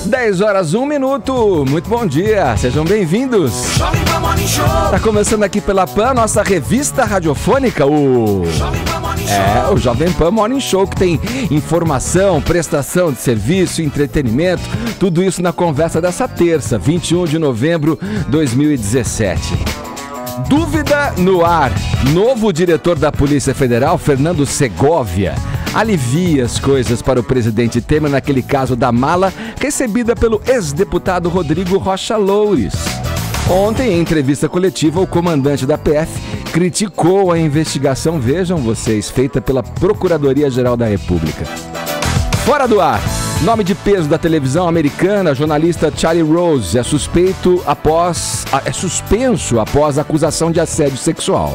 10 horas, 1 minuto. Muito bom dia, sejam bem-vindos. Tá começando aqui pela PAN, nossa revista radiofônica, o Jovem Pan Morning Show, que tem informação, prestação de serviço, entretenimento, tudo isso na conversa dessa terça, 21 de novembro de 2017. Dúvida no ar. Novo diretor da Polícia Federal, Fernando Segovia, alivia as coisas para o presidente Temer naquele caso da mala recebida pelo ex-deputado Rodrigo Rocha Loures. Ontem, em entrevista coletiva, o comandante da PF criticou a investigação, vejam vocês, feita pela Procuradoria-Geral da República. Fora do ar. Nome de peso da televisão americana, jornalista Charlie Rose é suspenso após acusação de assédio sexual.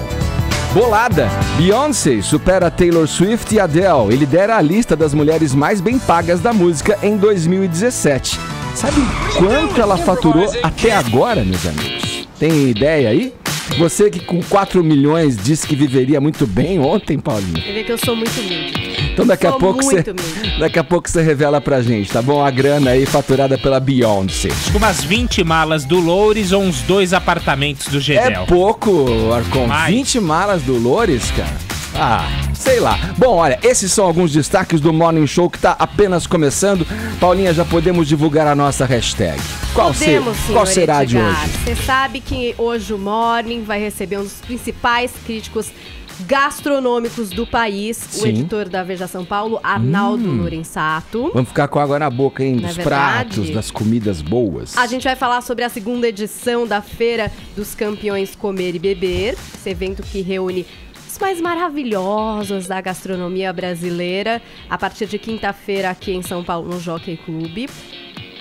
Bolada. Beyoncé supera Taylor Swift e Adele e lidera a lista das mulheres mais bem pagas da música em 2017. Sabe quanto ela faturou até agora, meus amigos? Tem ideia aí? Você que com 4 milhões disse que viveria muito bem ontem, Paulinho. Você vê que eu sou muito humilde. Então daqui a pouco você revela pra gente, tá bom? A grana aí faturada pela Beyoncé. Umas 20 malas do Loures ou uns 2 apartamentos do Gedel. É pouco, Arcon. 20 malas do Loures, cara? Ah, sei lá. Bom, olha, esses são alguns destaques do Morning Show que tá apenas começando. Paulinha, já podemos divulgar a nossa hashtag. Qual será a de hoje? Você sabe que hoje o Morning vai receber um dos principais críticos gastronômicos do país, Sim. O editor da Veja São Paulo, Arnaldo Lorenzato. Vamos ficar com água na boca, hein? Dos pratos, das comidas boas. A gente vai falar sobre a segunda edição da Feira dos Campeões Comer e Beber, esse evento que reúne os mais maravilhosos da gastronomia brasileira, a partir de quinta-feira aqui em São Paulo, no Jockey Club.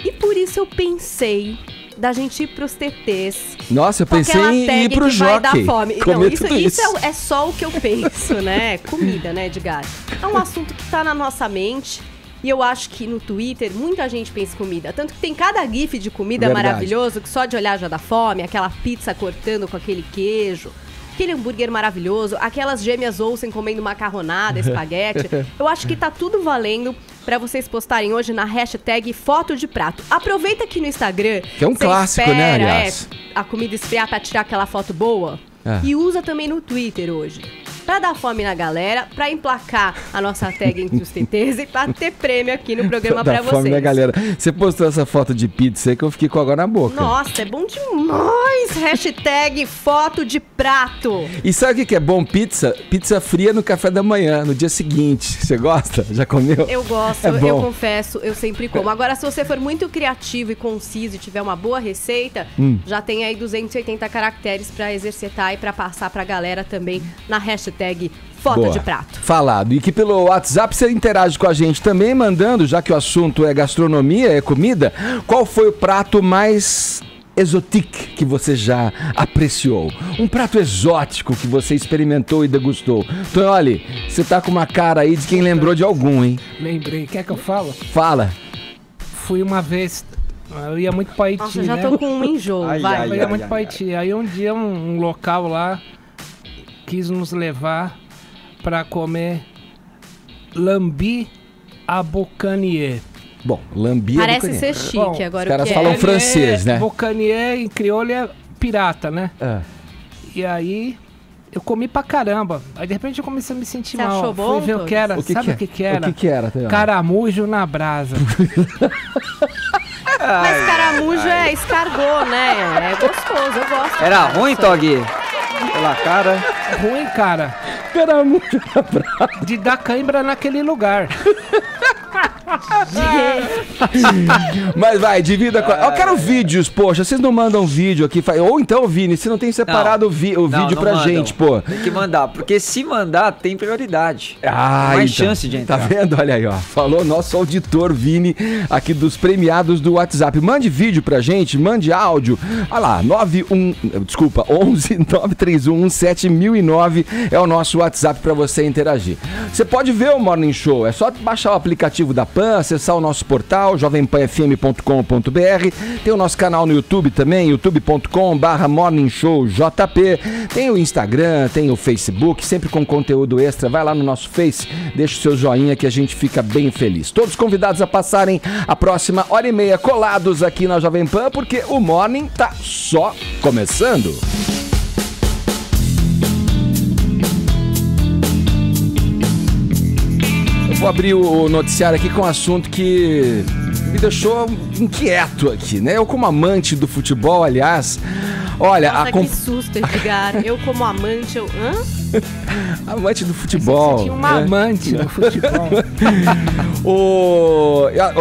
E por isso eu pensei da gente ir pros TTs. Nossa, eu pensei em ir pro Jockey. Não, isso é só o que eu penso, né? Comida, né, Edgar? É um assunto que tá na nossa mente. E eu acho que no Twitter muita gente pensa em comida. Tanto que tem cada gif de comida maravilhoso que só de olhar já dá fome. Aquela pizza cortando com aquele queijo. Aquele hambúrguer maravilhoso, aquelas gêmeas Olsen comendo macarronada, espaguete. Eu acho que tá tudo valendo pra vocês postarem hoje na hashtag foto de prato. Aproveita aqui no Instagram. Que é um clássico, né, aliás? A comida esfriar pra tirar aquela foto boa. E usa também no Twitter hoje. Pra dar fome na galera, pra emplacar a nossa tag entre os TTs e pra ter prêmio aqui no programa pra vocês. Fome na galera. Você postou essa foto de pizza aí que eu fiquei com água na boca. Nossa, é bom demais! Hashtag foto de prato. E sabe o que é bom? Pizza fria no café da manhã, no dia seguinte. Você gosta? Já comeu? Eu gosto, eu confesso, eu sempre como. Agora, se você for muito criativo e conciso e tiver uma boa receita, já tem aí 280 caracteres pra exercitar e pra passar pra galera também na hashtag foto de prato. Falado. E que pelo WhatsApp você interage com a gente também, mandando, já que o assunto é gastronomia, é comida, qual foi o prato mais exotique que você já apreciou? Um prato exótico que você experimentou e degustou. Tonholi, você tá com uma cara aí de quem lembrou de algum, hein? Lembrei. Quer que eu falo? Fala. Fui uma vez... Eu ia muito pra Haiti, Nossa, já tô com um enjoo, vai. Eu ia muito pra Haiti. Aí um dia um local lá quis nos levar para comer lambi à bocanier. Bom, lambi à parece ser chique. Bom, agora os caras falam francês, né? Bocanier em crioulo é pirata, né? E aí eu comi pra caramba. Aí de repente eu comecei a me sentir mal. Achou bom? Fui ver o que era. Sabe o que era? O que era? Caramujo na brasa. Mas caramujo é escargot, né? É gostoso, eu gosto. Era ruim, Tog? Pela cara. Ruim, cara. Caramujo na brasa. De dar cãibra naquele lugar. Mas vai, divida com... Eu quero vídeos, poxa. Vocês não mandam vídeo aqui. Ou então, Vini, você não tem separado o vídeo pra mandam. Gente, pô. Tem que mandar, porque se mandar, tem prioridade. Mais chance de entrar. Tá vendo? Olha aí, ó. Falou nosso auditor Vini, aqui dos premiados do WhatsApp. Mande vídeo pra gente, mande áudio. Olha lá, 11 931 7009 é o nosso WhatsApp pra você interagir. Você pode ver o Morning Show, é só baixar o aplicativo da PAN, acessar acessar o nosso portal, jovempanfm.com.br. Tem o nosso canal no YouTube também, youtube.com/morningshowjp. Tem o Instagram, tem o Facebook, sempre com conteúdo extra. Vai lá no nosso Face, deixa o seu joinha que a gente fica bem feliz. Todos convidados a passarem a próxima hora e meia colados aqui na Jovem Pan, porque o Morning tá só começando. Eu vou abrir o noticiário aqui com um assunto que me deixou inquieto aqui, né? Eu, como amante do futebol, aliás, olha... Nossa, que susto, Edgar. Eu, como amante, amante do futebol. Amante do futebol.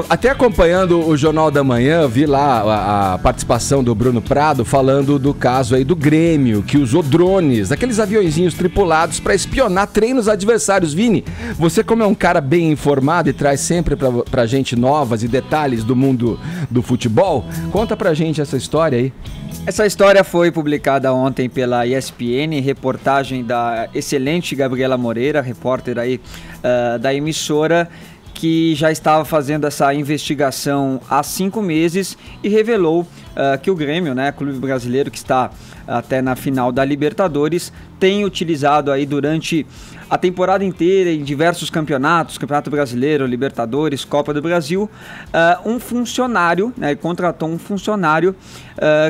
Até acompanhando o Jornal da Manhã, vi lá a participação do Bruno Prado falando do caso aí do Grêmio, que usou drones, aqueles aviõezinhos tripulados para espionar treinos adversários. Vini, você como é um cara bem informado e traz sempre pra gente novas e detalhes do mundo do futebol, conta pra gente essa história aí. Essa história foi publicada ontem pela ESPN, reportagem da excelente Gabriela Moreira, repórter aí da emissora, que já estava fazendo essa investigação há 5 meses e revelou que o Grêmio, né, clube brasileiro que está até na final da Libertadores, tem utilizado aí durante a temporada inteira em diversos campeonatos, Campeonato Brasileiro, Libertadores, Copa do Brasil, um funcionário, né, contratou um funcionário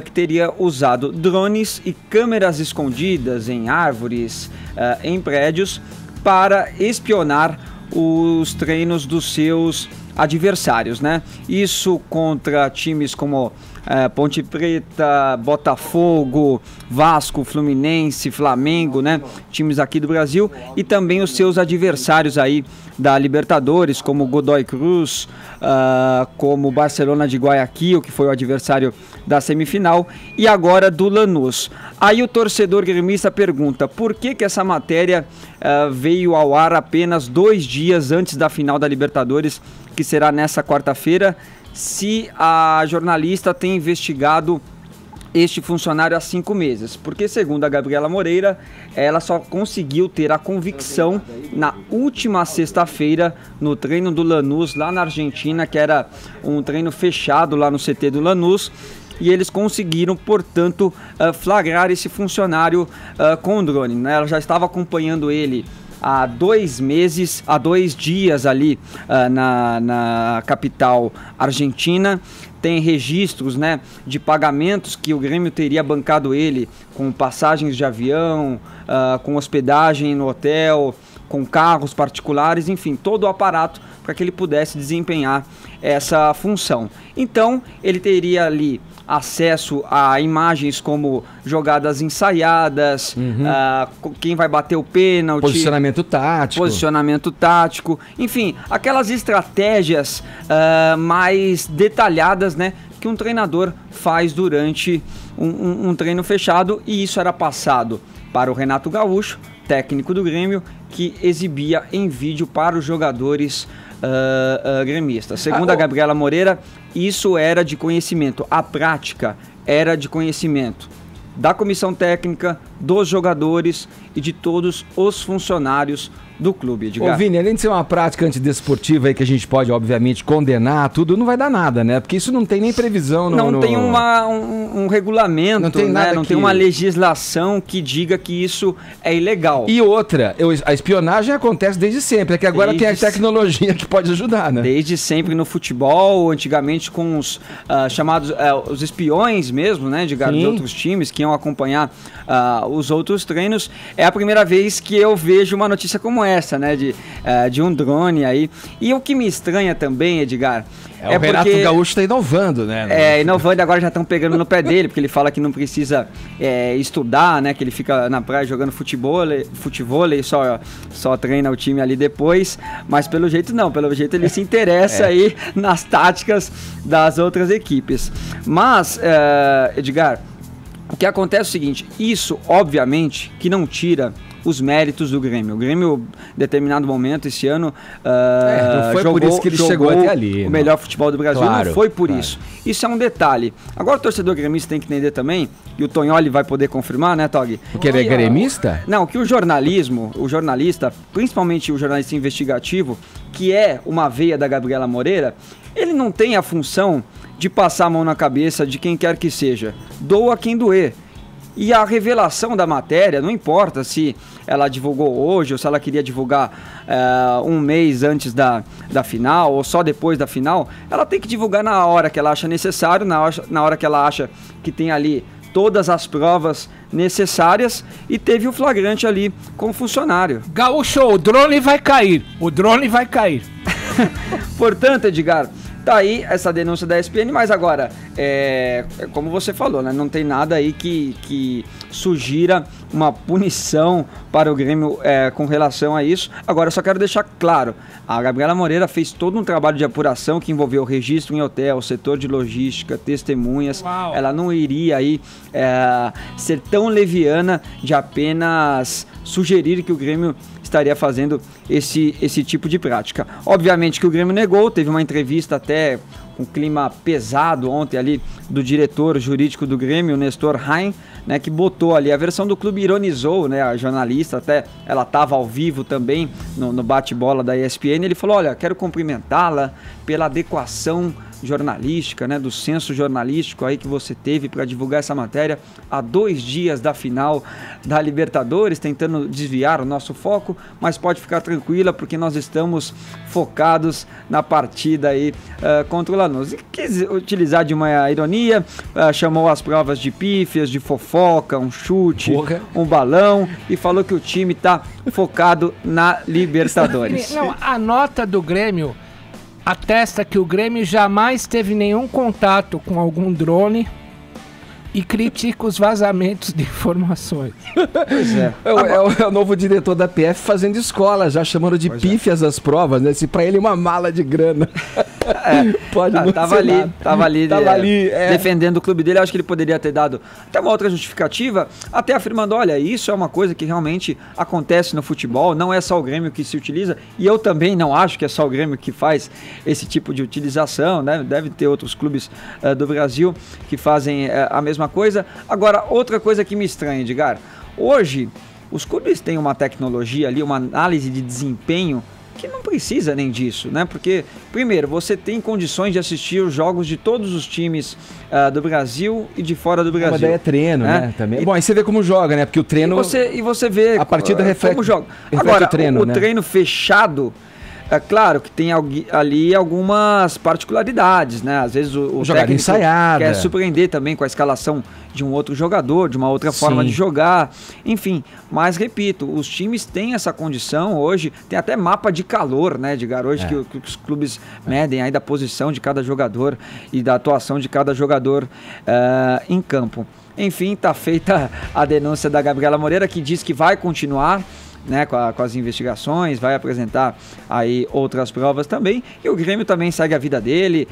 que teria usado drones e câmeras escondidas em árvores, em prédios, para espionar os treinos dos seus adversários, né? Isso contra times como Ponte Preta, Botafogo, Vasco, Fluminense, Flamengo, né? Times aqui do Brasil, e também os seus adversários aí da Libertadores, como Godoy Cruz, como o Barcelona de Guayaquil, que foi o adversário da semifinal, e agora do Lanús. Aí o torcedor gremista pergunta por que essa matéria veio ao ar apenas 2 dias antes da final da Libertadores, que será nessa quarta-feira, se a jornalista tem investigado este funcionário há 5 meses. Porque, segundo a Gabriela Moreira, ela só conseguiu ter a convicção na última sexta-feira, no treino do Lanús, lá na Argentina, que era um treino fechado lá no CT do Lanús, e eles conseguiram, portanto, flagrar esse funcionário com o drone, né? Ela já estava acompanhando ele há 2 meses, há 2 dias ali na capital argentina. Tem registros, né, de pagamentos que o Grêmio teria bancado ele, com passagens de avião, com hospedagem no hotel, com carros particulares, enfim, todo o aparato para que ele pudesse desempenhar essa função. Então, ele teria ali acesso a imagens como jogadas ensaiadas, quem vai bater o pênalti, posicionamento tático, enfim, aquelas estratégias mais detalhadas, né, que um treinador faz durante um treino fechado, e isso era passado para o Renato Gaúcho, técnico do Grêmio, que exibia em vídeo para os jogadores gremistas. Segundo a Gabriela Moreira, isso era de conhecimento, a prática era de conhecimento da comissão técnica, dos jogadores e de todos os funcionários do clube, Edgar. Ô Vini, além de ser uma prática antidesportiva aí que a gente pode, obviamente, condenar tudo, não vai dar nada, né? Porque isso não tem nem previsão Não tem um regulamento, não tem nada, né? Não tem uma legislação que diga que isso é ilegal. E outra, a espionagem acontece desde sempre, é que agora tem a tecnologia que pode ajudar, né? Desde sempre no futebol, antigamente com os chamados os espiões mesmo, né? De outros times que iam acompanhar os outros treinos. É a primeira vez que eu vejo uma notícia como essa, né, de um drone aí. E o que me estranha também, Edgar, o Renato Gaúcho está inovando, né? Inovando, e agora já estão pegando no pé dele, porque ele fala que não precisa estudar, né, que ele fica na praia jogando futevôlei, só treina o time ali depois, mas pelo jeito não, pelo jeito ele se interessa aí nas táticas das outras equipes. Mas, Edgar, o que acontece é o seguinte, isso obviamente que não tira os méritos do Grêmio. O Grêmio, em determinado momento, esse ano, não foi por isso que ele chegou até ali. O melhor futebol do Brasil, claro, não foi por isso. Isso é um detalhe. Agora o torcedor gremista tem que entender também, e o Tonholi vai poder confirmar, né, Tog? Porque ele é gremista? Não, que o jornalista, principalmente o jornalista investigativo, que é uma veia da Gabriela Moreira, ele não tem a função de passar a mão na cabeça de quem quer que seja. Doa quem doer. E a revelação da matéria, não importa se ela divulgou hoje ou se ela queria divulgar um mês antes da final ou só depois da final, ela tem que divulgar na hora que ela acha necessário, na hora que ela acha que tem ali todas as provas necessárias, e teve o flagrante ali com o funcionário. Gaúcho, o drone vai cair. O drone vai cair. Portanto, Edgar, tá aí essa denúncia da ESPN, mas agora, como você falou, né, não tem nada aí que sugira uma punição para o Grêmio com relação a isso. Agora, eu só quero deixar claro, a Gabriela Moreira fez todo um trabalho de apuração que envolveu registro em hotel, setor de logística, testemunhas. Uau. Ela não iria aí ser tão leviana de apenas sugerir que o Grêmio estaria fazendo esse tipo de prática. Obviamente que o Grêmio negou, teve uma entrevista até com clima pesado ontem ali do diretor jurídico do Grêmio, Nestor Rain, né, que botou ali a versão do clube, ironizou, né, a jornalista, até ela estava ao vivo também no bate-bola da ESPN, ele falou, olha, quero cumprimentá-la pela adequação jornalística, né, do senso jornalístico aí que você teve para divulgar essa matéria há 2 dias da final da Libertadores, tentando desviar o nosso foco, mas pode ficar tranquila porque nós estamos focados na partida aí contra o Lanús. E quis utilizar de uma ironia, chamou as provas de pífias, de fofoca, um chute, um balão, e falou que o time está focado na Libertadores. Não, a nota do Grêmio atesta que o Grêmio jamais teve nenhum contato com algum drone e critica os vazamentos de informações. Pois é. É o novo diretor da PF fazendo escola, já chamando de pífias as provas, né? Se pra ele uma mala de grana. Pode não tava ali defendendo o clube dele. Acho que ele poderia ter dado até uma outra justificativa, até afirmando, olha, isso é uma coisa que realmente acontece no futebol, não é só o Grêmio que se utiliza, e eu também não acho que é só o Grêmio que faz esse tipo de utilização, né? Deve ter outros clubes do Brasil que fazem a mesma coisa. Agora, outra coisa que me estranha, Edgar, hoje os clubes têm uma tecnologia ali, uma análise de desempenho que não precisa nem disso, né? Porque, primeiro, você tem condições de assistir os jogos de todos os times do Brasil e de fora do Brasil. Uma ideia é treino, né? Também. Bom, aí você vê como joga, né? Porque o treino... E você vê a partida reflete como joga. Agora, o treino, o treino fechado, é claro que tem ali algumas particularidades, né? Às vezes o técnico ensaiada. Quer surpreender também com a escalação de um outro jogador, de uma outra forma de jogar, enfim. Mas, repito, os times têm essa condição hoje, tem até mapa de calor, né, Edgar? Hoje que os clubes medem aí da posição de cada jogador e da atuação de cada jogador em campo. Enfim, tá feita a denúncia da Gabriela Moreira, que diz que vai continuar, né, com as investigações, vai apresentar aí outras provas também, e o Grêmio também segue a vida dele,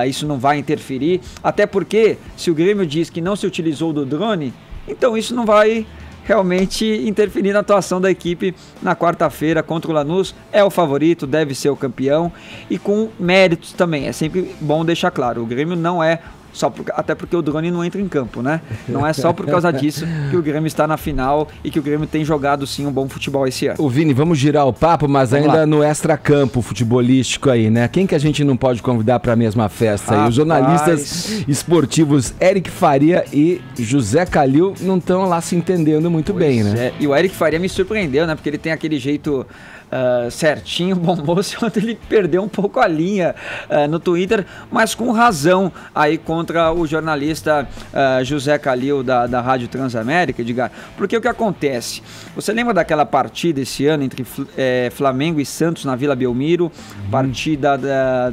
isso não vai interferir, até porque se o Grêmio diz que não se utilizou do drone, então isso não vai realmente interferir na atuação da equipe na quarta-feira contra o Lanús. É o favorito, deve ser o campeão, e com méritos também, é sempre bom deixar claro, o Grêmio não é até porque o drone não entra em campo, né? Não é só por causa disso que o Grêmio está na final e que o Grêmio tem jogado sim um bom futebol esse ano. O Vini, vamos girar o papo, mas vamos ainda lá no extracampo futebolístico aí, né? Quem que a gente não pode convidar para a mesma festa aí? Os jornalistas esportivos Eric Faria e José Calil não estão lá se entendendo muito bem, né? E o Eric Faria me surpreendeu, né? Porque ele tem aquele jeito certinho, bom moço, ontem ele perdeu um pouco a linha no Twitter, mas com razão aí contra o jornalista José Calil da Rádio Transamérica, Edgar, porque o que acontece? Você lembra daquela partida esse ano entre Flamengo e Santos na Vila Belmiro, partida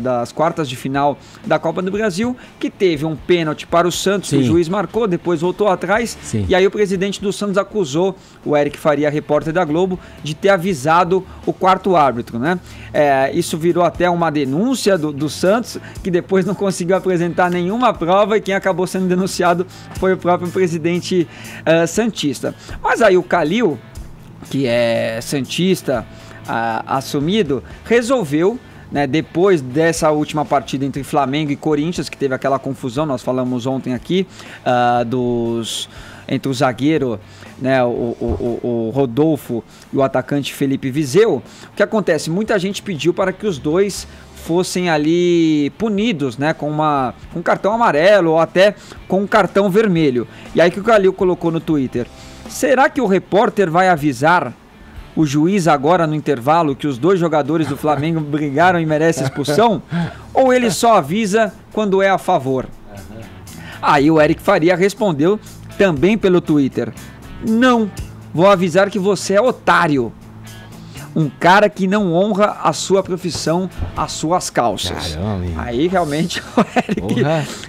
das quartas de final da Copa do Brasil, que teve um pênalti para o Santos, que o juiz marcou, depois voltou atrás, e aí o presidente do Santos acusou o Eric Faria, repórter da Globo, de ter avisado o quarto árbitro, né? Isso virou até uma denúncia do Santos, que depois não conseguiu apresentar nenhuma prova, e quem acabou sendo denunciado foi o próprio presidente santista. Mas aí o Calil que é santista assumido, resolveu, né, depois dessa última partida entre Flamengo e Corinthians, que teve aquela confusão, nós falamos ontem aqui, entre o zagueiro, né, o Rodolfo e o atacante Felipe Viseu. O que acontece? Muita gente pediu para que os dois fossem ali punidos, né, com um cartão amarelo ou até com um cartão vermelho. E aí que o Calil colocou no Twitter: será que o repórter vai avisar o juiz agora no intervalo que os dois jogadores do Flamengo brigaram e merecem expulsão? Ou ele só avisa quando é a favor? Aí o Eric Faria respondeu também pelo Twitter: não, vou avisar que você é otário. Um cara que não honra a sua profissão, as suas calças. Caramba. Aí realmente o Eric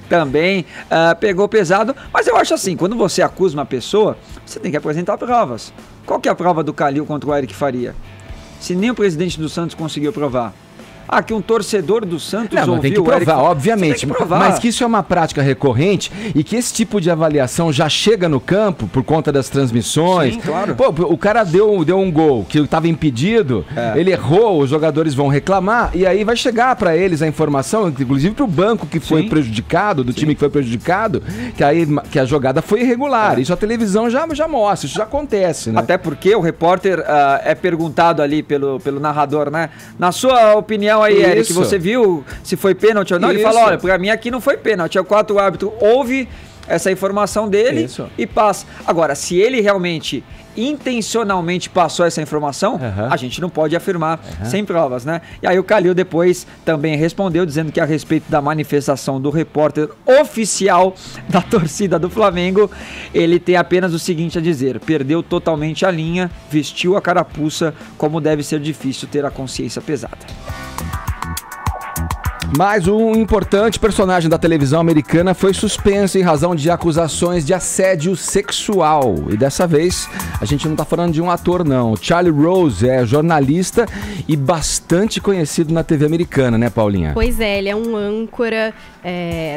também pegou pesado. Mas eu acho assim, quando você acusa uma pessoa, você tem que apresentar provas. Qual que é a prova do Calil contra o Eric Faria? Se nem o presidente do Santos conseguiu provar. Que um torcedor do Santos ouviu tem que provar, Eric... obviamente. Tem que provar. Mas que isso é uma prática recorrente e que esse tipo de avaliação já chega no campo por conta das transmissões. Sim, claro. Pô, o cara deu um gol que estava impedido, ele errou, os jogadores vão reclamar e aí vai chegar para eles a informação, inclusive para o banco que foi prejudicado, do time que foi prejudicado, que a jogada foi irregular. Isso a televisão já mostra, isso já acontece, né? Até porque o repórter é perguntado ali pelo narrador, né? Na sua opinião aí, Eric, você viu se foi pênalti ou não? Ele fala: olha, pra mim aqui não foi pênalti. O árbitro ouve essa informação dele e passa. Agora, se ele realmente intencionalmente passou essa informação, a gente não pode afirmar sem provas, né? E aí o Calil depois também respondeu, dizendo que a respeito da manifestação do repórter oficial da torcida do Flamengo, ele tem apenas o seguinte a dizer: perdeu totalmente a linha, vestiu a carapuça, como deve ser difícil ter a consciência pesada. Mais um importante personagem da televisão americana foi suspenso em razão de acusações de assédio sexual. E dessa vez, a gente não tá falando de um ator, não. Charlie Rose é jornalista e bastante conhecido na TV americana, né, Paulinha? Pois é, ele é um âncora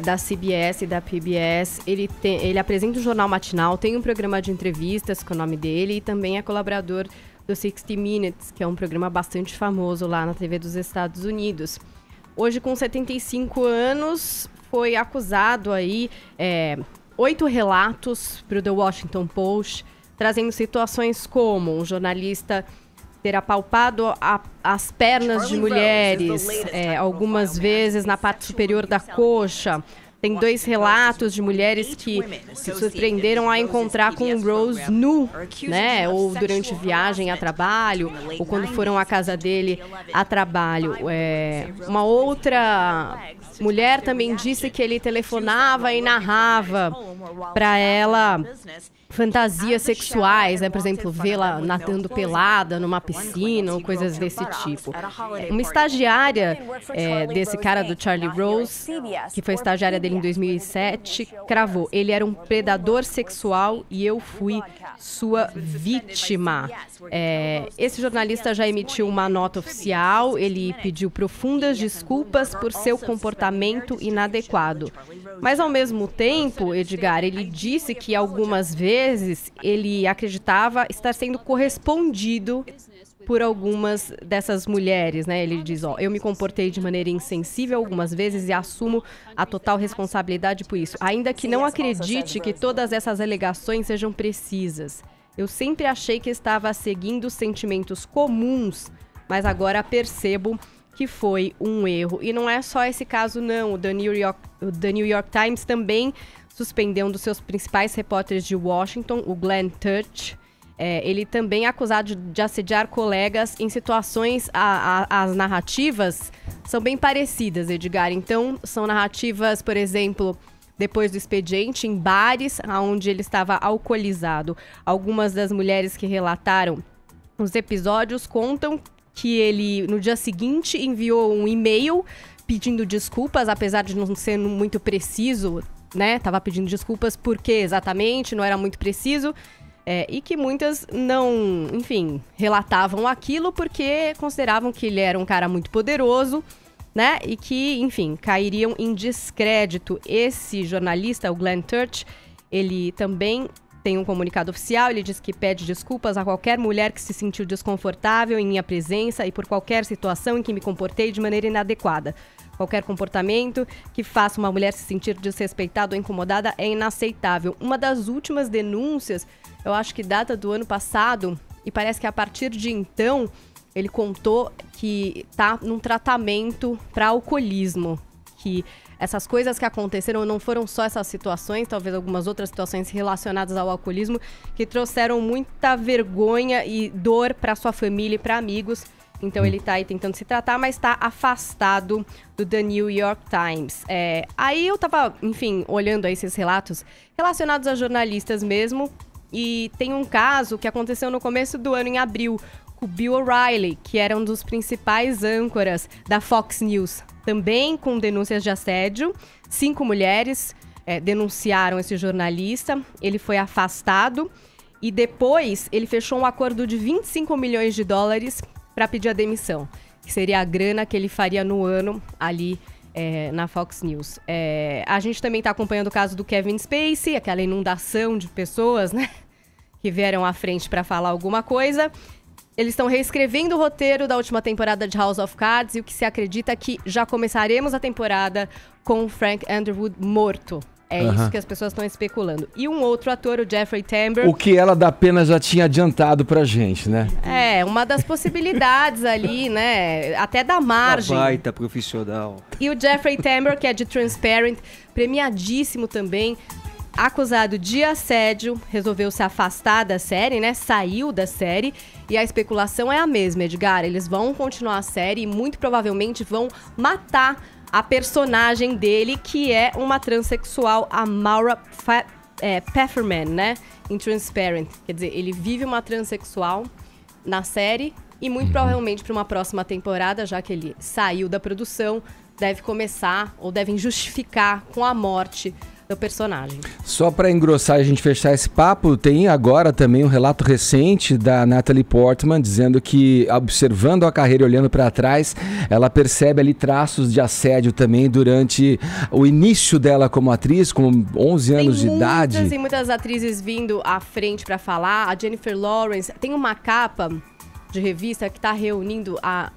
da CBS e da PBS. Ele apresenta um jornal matinal, tem um programa de entrevistas com o nome dele e também é colaborador do 60 Minutes, que é um programa bastante famoso lá na TV dos Estados Unidos. Hoje, com 75 anos, foi acusado aí 8 relatos para o The Washington Post, trazendo situações como um jornalista ter apalpado as pernas de mulheres, algumas vezes na parte superior da coxa. Tem 2 relatos de mulheres que se surpreenderam a encontrar com o Rose nu, né? Ou durante viagem a trabalho, ou quando foram à casa dele a trabalho. Uma outra mulher também disse que ele telefonava e narrava para ela fantasias sexuais, né? Por exemplo, vê-la nadando pelada numa piscina ou coisas desse tipo. Uma estagiária desse cara do Charlie Rose, que foi estagiária dele em 2007, cravou: ele era um predador sexual e eu fui sua vítima. Esse jornalista já emitiu uma nota oficial, ele pediu profundas desculpas por seu comportamento inadequado. Mas, ao mesmo tempo, Edgar, ele disse que algumas vezes ele acreditava estar sendo correspondido por algumas dessas mulheres, né? Ele diz: eu me comportei de maneira insensível algumas vezes e assumo a total responsabilidade por isso. Ainda que não acredite que todas essas alegações sejam precisas. Eu sempre achei que estava seguindo sentimentos comuns, mas agora percebo que foi um erro. E não é só esse caso, não. O The New York Times também suspendeu um dos seus principais repórteres de Washington, o Glenn Turch. Ele também é acusado de assediar colegas em situações... As narrativas são bem parecidas, Edgar. Então, são narrativas, por exemplo, depois do expediente, em bares, onde ele estava alcoolizado. Algumas das mulheres que relataram os episódios contam que ele, no dia seguinte, enviou um e-mail pedindo desculpas, apesar de não ser muito preciso, né? Tava pedindo desculpas porque exatamente, não era muito preciso. E que muitas não, enfim, relatavam aquilo porque consideravam que ele era um cara muito poderoso, né? E que, enfim, cairiam em descrédito. Esse jornalista, o Glenn Turch, ele também tem um comunicado oficial, ele diz que pede desculpas a qualquer mulher que se sentiu desconfortável em minha presença e por qualquer situação em que me comportei de maneira inadequada. Qualquer comportamento que faça uma mulher se sentir desrespeitada ou incomodada é inaceitável. Uma das últimas denúncias, eu acho que data do ano passado, e parece que a partir de então, ele contou que está num tratamento para alcoolismo, que essas coisas que aconteceram não foram só essas situações, talvez algumas outras situações relacionadas ao alcoolismo, que trouxeram muita vergonha e dor para sua família e para amigos. Então ele está aí tentando se tratar, mas está afastado do The New York Times. Aí eu estava, enfim, olhando aí esses relatos relacionados a jornalistas mesmo, e tem um caso que aconteceu no começo do ano, em abril, com o Bill O'Reilly, que era um dos principais âncoras da Fox News, também com denúncias de assédio. 5 mulheres denunciaram esse jornalista, ele foi afastado e depois ele fechou um acordo de 25 milhões de dólares para pedir a demissão, que seria a grana que ele faria no ano ali na Fox News. A gente também está acompanhando o caso do Kevin Spacey, aquela inundação de pessoas, né, que vieram à frente para falar alguma coisa. Eles estão reescrevendo o roteiro da última temporada de House of Cards e o que se acredita é que já começaremos a temporada com o Frank Underwood morto. Isso que as pessoas estão especulando. E um outro ator, o Jeffrey Tambor. O que ela da pena já tinha adiantado pra gente, né? Uma das possibilidades ali, né? Até da margem. Uma baita profissional. E o Jeffrey Tambor, que é de Transparent, premiadíssimo também, acusado de assédio, resolveu se afastar da série, né? Saiu da série. E a especulação é a mesma, Edgar. Eles vão continuar a série e muito provavelmente vão matar a personagem dele, que é uma transexual, a Maura Pfefferman, né? Em Transparent. Quer dizer, ele vive uma transexual na série e muito provavelmente para uma próxima temporada, já que ele saiu da produção, deve começar ou devem justificar com a morte do personagem. Só para engrossar e a gente fechar esse papo, tem agora também um relato recente da Natalie Portman dizendo que, observando a carreira e olhando para trás, ela percebe ali traços de assédio também durante o início dela como atriz, com 11 anos de idade. Tem muitas atrizes vindo à frente para falar. A Jennifer Lawrence tem uma capa de revista que está reunindo a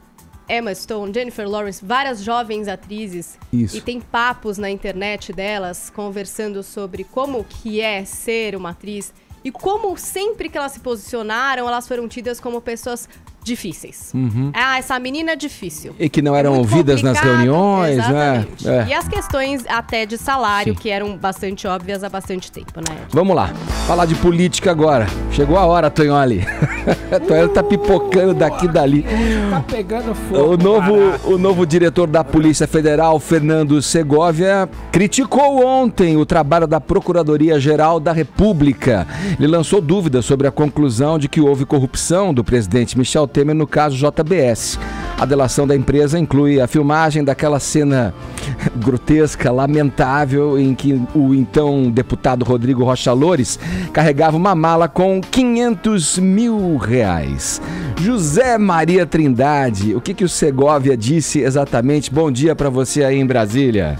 Emma Stone, Jennifer Lawrence, várias jovens atrizes. Isso. E tem papos na internet delas conversando sobre como que é ser uma atriz e como sempre que elas se posicionaram, elas foram tidas como pessoas difíceis. Essa menina é difícil. E que não eram ouvidas nas reuniões, exatamente, né? E as questões até de salário, que eram bastante óbvias há bastante tempo, né? Vamos lá, falar de política agora. Chegou a hora, Tonholi. A Tonholi tá pipocando daqui e dali. Tá pegando fogo. O novo diretor da Polícia Federal, Fernando Segovia, criticou ontem o trabalho da Procuradoria-Geral da República. Ele lançou dúvidas sobre a conclusão de que houve corrupção do presidente Michel Temer no caso JBS. A delação da empresa inclui a filmagem daquela cena grotesca, lamentável, em que o então deputado Rodrigo Rocha Loures carregava uma mala com R$500 mil. José Maria Trindade, o que o Segovia disse exatamente? Bom dia para você aí em Brasília.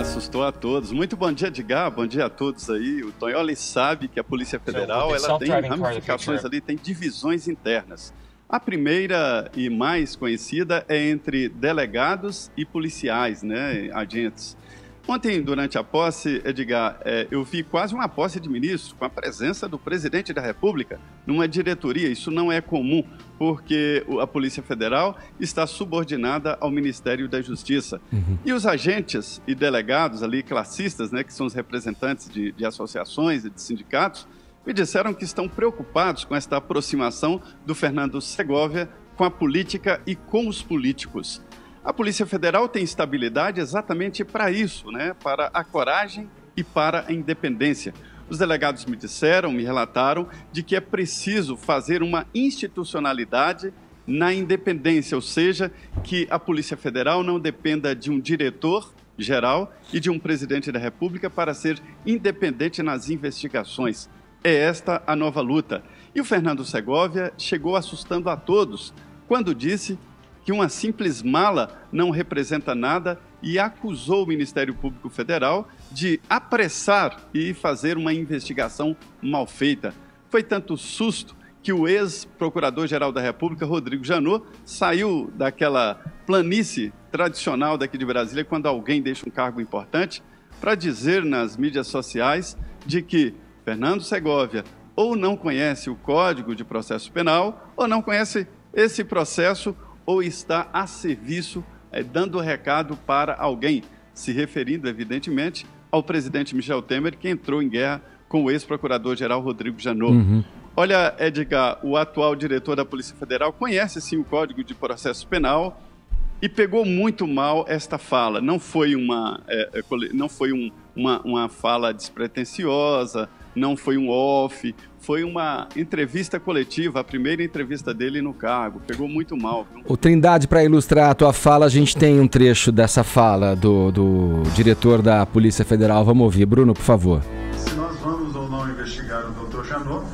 Assustou a todos. Muito bom dia, Edgar. Bom dia a todos aí. O Tonholi sabe que a Polícia Federal ela tem ramificações ali, tem divisões internas. A primeira e mais conhecida é entre delegados e policiais, né, agentes. Ontem, durante a posse, Edgar, eu vi quase uma posse de ministro com a presença do presidente da República numa diretoria. Isso não é comum, porque a Polícia Federal está subordinada ao Ministério da Justiça. E os agentes e delegados ali, classistas, né, que são os representantes de associações e de sindicatos, me disseram que estão preocupados com esta aproximação do Fernando Segovia com a política e com os políticos. A Polícia Federal tem estabilidade exatamente para isso, né? Para a coragem e para a independência. Os delegados me relataram de que é preciso fazer uma institucionalidade na independência, ou seja, que a Polícia Federal não dependa de um diretor-geral e de um presidente da República para ser independente nas investigações. É esta a nova luta. E o Fernando Segovia chegou assustando a todos quando disse que uma simples mala não representa nada e acusou o Ministério Público Federal de apressar e fazer uma investigação mal feita. Foi tanto susto que o ex-procurador-geral da República, Rodrigo Janot, saiu daquela planície tradicional daqui de Brasília, quando alguém deixa um cargo importante, para dizer nas mídias sociais de que Fernando Segovia ou não conhece o Código de Processo Penal, ou não conhece esse processo, ou está a serviço, dando recado para alguém, se referindo, evidentemente, ao presidente Michel Temer, que entrou em guerra com o ex-procurador-geral Rodrigo Janot. Olha, Edgar, o atual diretor da Polícia Federal conhece, sim, o Código de Processo Penal e pegou muito mal esta fala. Não foi uma fala despretensiosa, não foi um off, foi uma entrevista coletiva, a primeira entrevista dele no cargo. Pegou muito mal. O Trindade, para ilustrar a tua fala, a gente tem um trecho dessa fala do diretor da Polícia Federal. Vamos ouvir. Bruno, por favor. Se nós vamos ou não investigar o Dr. Janot,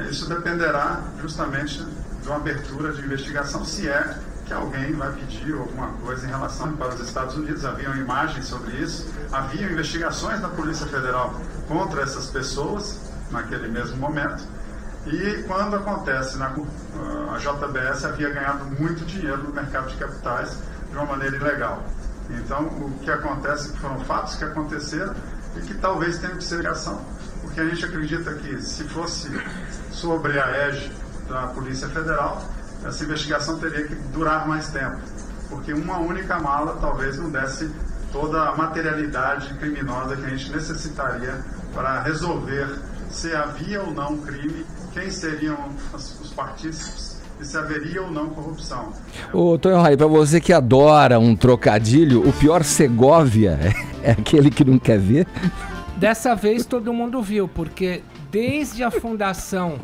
isso dependerá justamente de uma abertura de investigação, se é que alguém vai pedir alguma coisa em relação para os Estados Unidos. Haviam imagens sobre isso, haviam investigações da Polícia Federal contra essas pessoas naquele mesmo momento, e quando acontece, a JBS havia ganhado muito dinheiro no mercado de capitais de uma maneira ilegal. Então, o que acontece foram fatos que aconteceram e que talvez tenham que ser ação, porque a gente acredita que se fosse sobre a égide da Polícia Federal, essa investigação teria que durar mais tempo, porque uma única mala talvez não desse toda a materialidade criminosa que a gente necessitaria para resolver se havia ou não crime, quem seriam os partícipes e se haveria ou não corrupção. Ô, Tonho Raí, para você que adora um trocadilho, o pior Segovia é aquele que não quer ver? Dessa vez todo mundo viu, porque desde a fundação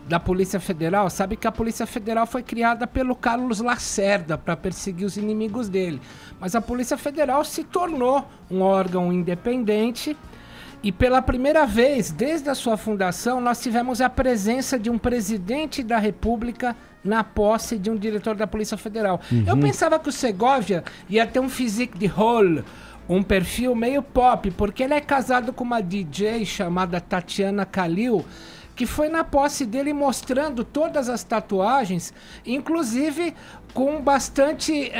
da Polícia Federal, sabe que a Polícia Federal foi criada pelo Carlos Lacerda para perseguir os inimigos dele. Mas a Polícia Federal se tornou um órgão independente e pela primeira vez, desde a sua fundação, nós tivemos a presença de um presidente da República na posse de um diretor da Polícia Federal. Eu pensava que o Segovia ia ter um physique de rôle, um perfil meio pop, porque ele é casado com uma DJ chamada Tatiana Kalil, que foi na posse dele mostrando todas as tatuagens, inclusive com bastante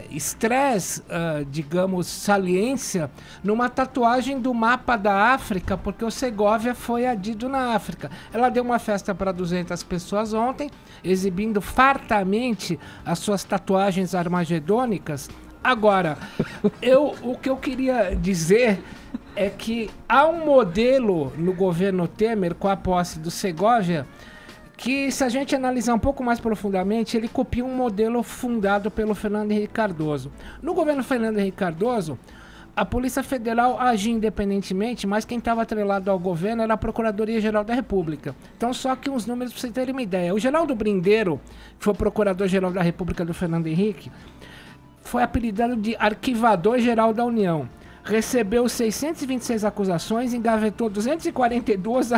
estresse, digamos, saliência, numa tatuagem do mapa da África, porque o Segovia foi adido na África. Ela deu uma festa para 200 pessoas ontem, exibindo fartamente as suas tatuagens armagedônicas. Agora, o que eu queria dizer é que há um modelo no governo Temer, com a posse do Segovia, que, se a gente analisar um pouco mais profundamente, ele copia um modelo fundado pelo Fernando Henrique Cardoso. No governo Fernando Henrique Cardoso, a Polícia Federal agia independentemente, mas quem estava atrelado ao governo era a Procuradoria-Geral da República. Então, só que uns números para vocês terem uma ideia. O Geraldo Brindeiro, que foi Procurador-Geral da República do Fernando Henrique, foi apelidado de Arquivador-Geral da União. Recebeu 626 acusações, engavetou 242,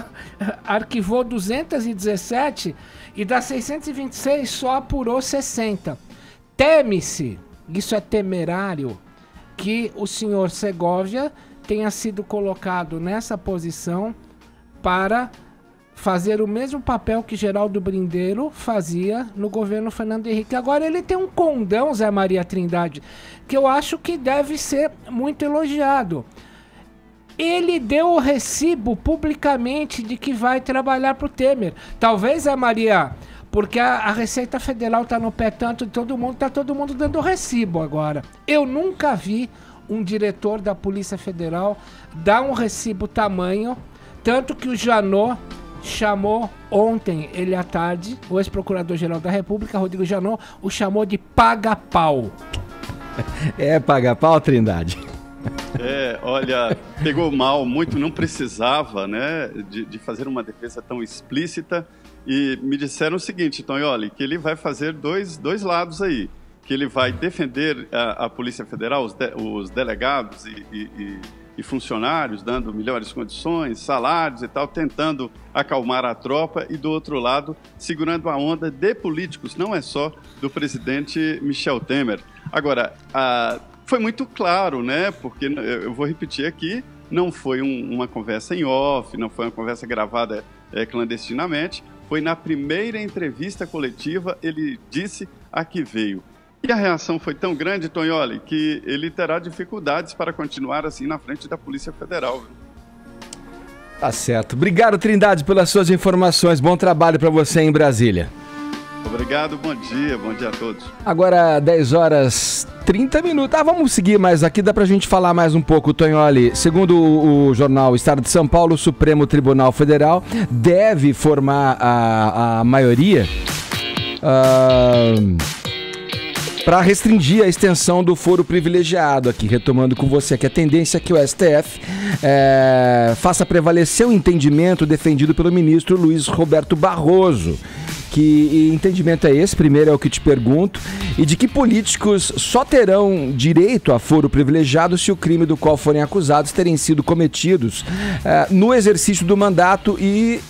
arquivou 217 e das 626 só apurou 60. Teme-se, isso é temerário, que o senhor Segovia tenha sido colocado nessa posição para fazer o mesmo papel que Geraldo Brindeiro fazia no governo Fernando Henrique. Agora ele tem um condão, Zé Maria Trindade, que eu acho que deve ser muito elogiado. Ele deu o recibo publicamente de que vai trabalhar para o Temer. Talvez, Zé Maria, porque a Receita Federal está no pé tanto de todo mundo, está todo mundo dando recibo agora. Eu nunca vi um diretor da Polícia Federal dar um recibo tamanho, tanto que o Janot chamou ontem, ele à tarde, o ex-procurador-geral da República, Rodrigo Janot, o chamou de paga-pau. É paga-pau, Trindade? Olha, pegou mal muito, não precisava, né, de fazer uma defesa tão explícita, e me disseram o seguinte, Tonholi, que ele vai fazer dois lados aí, que ele vai defender a Polícia Federal, os delegados e e funcionários, dando melhores condições, salários e tal, tentando acalmar a tropa, e do outro lado, segurando a onda de políticos, não é só do presidente Michel Temer. Agora, foi muito claro, né? Porque eu vou repetir aqui, não foi uma conversa em off, não foi uma conversa gravada clandestinamente, foi na primeira entrevista coletiva, ele disse a que veio. E a reação foi tão grande, Tonholi, que ele terá dificuldades para continuar assim na frente da Polícia Federal. Tá certo. Obrigado, Trindade, pelas suas informações. Bom trabalho para você em Brasília. Obrigado, bom dia a todos. Agora, 10h30. Vamos seguir mais aqui, dá pra gente falar mais um pouco, Tonholi. Segundo o jornal Estado de São Paulo, o Supremo Tribunal Federal deve formar a maioria para restringir a extensão do foro privilegiado. Aqui, retomando com você, que a tendência é que o STF faça prevalecer o entendimento defendido pelo ministro Luiz Roberto Barroso. Que entendimento é esse? Primeiro é o que te pergunto. E de que políticos só terão direito a foro privilegiado se o crime do qual forem acusados terem sido cometidos no exercício do mandato e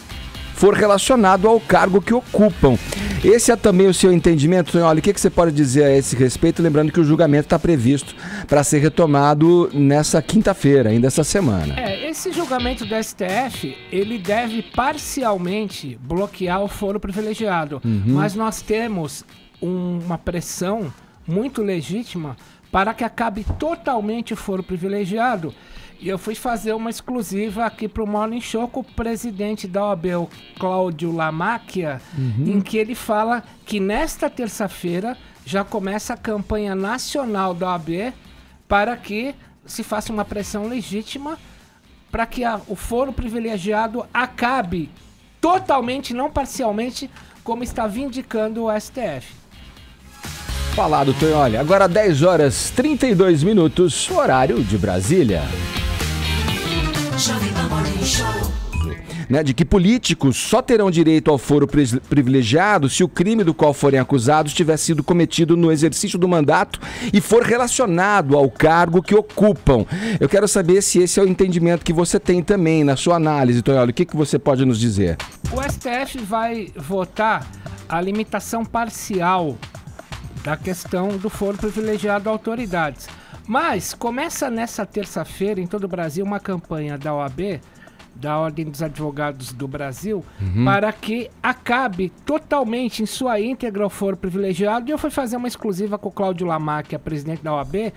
for relacionado ao cargo que ocupam. Esse é também o seu entendimento, Tonholi? O que você pode dizer a esse respeito? Lembrando que o julgamento está previsto para ser retomado nessa quinta-feira, ainda essa semana. Esse julgamento do STF, ele deve parcialmente bloquear o foro privilegiado. Mas nós temos uma pressão muito legítima para que acabe totalmente o foro privilegiado. E eu fui fazer uma exclusiva aqui para o Morning Show com o presidente da OAB, o Cláudio Lamacchia, em que ele fala que nesta terça-feira já começa a campanha nacional da OAB para que se faça uma pressão legítima para que o foro privilegiado acabe totalmente, não parcialmente, como está vindicando o STF. Falado, Tonholi. Agora 10h32, horário de Brasília. De que políticos só terão direito ao foro privilegiado se o crime do qual forem acusados tiver sido cometido no exercício do mandato e for relacionado ao cargo que ocupam. Eu quero saber se esse é o entendimento que você tem também na sua análise, Tonholi. O que você pode nos dizer? O STF vai votar a limitação parcial da questão do foro privilegiado a autoridades. Mas começa nessa terça-feira em todo o Brasil uma campanha da OAB, da Ordem dos Advogados do Brasil, para que acabe totalmente em sua íntegra o foro privilegiado. E eu fui fazer uma exclusiva com o Cláudio Lamacchia, presidente da OAB,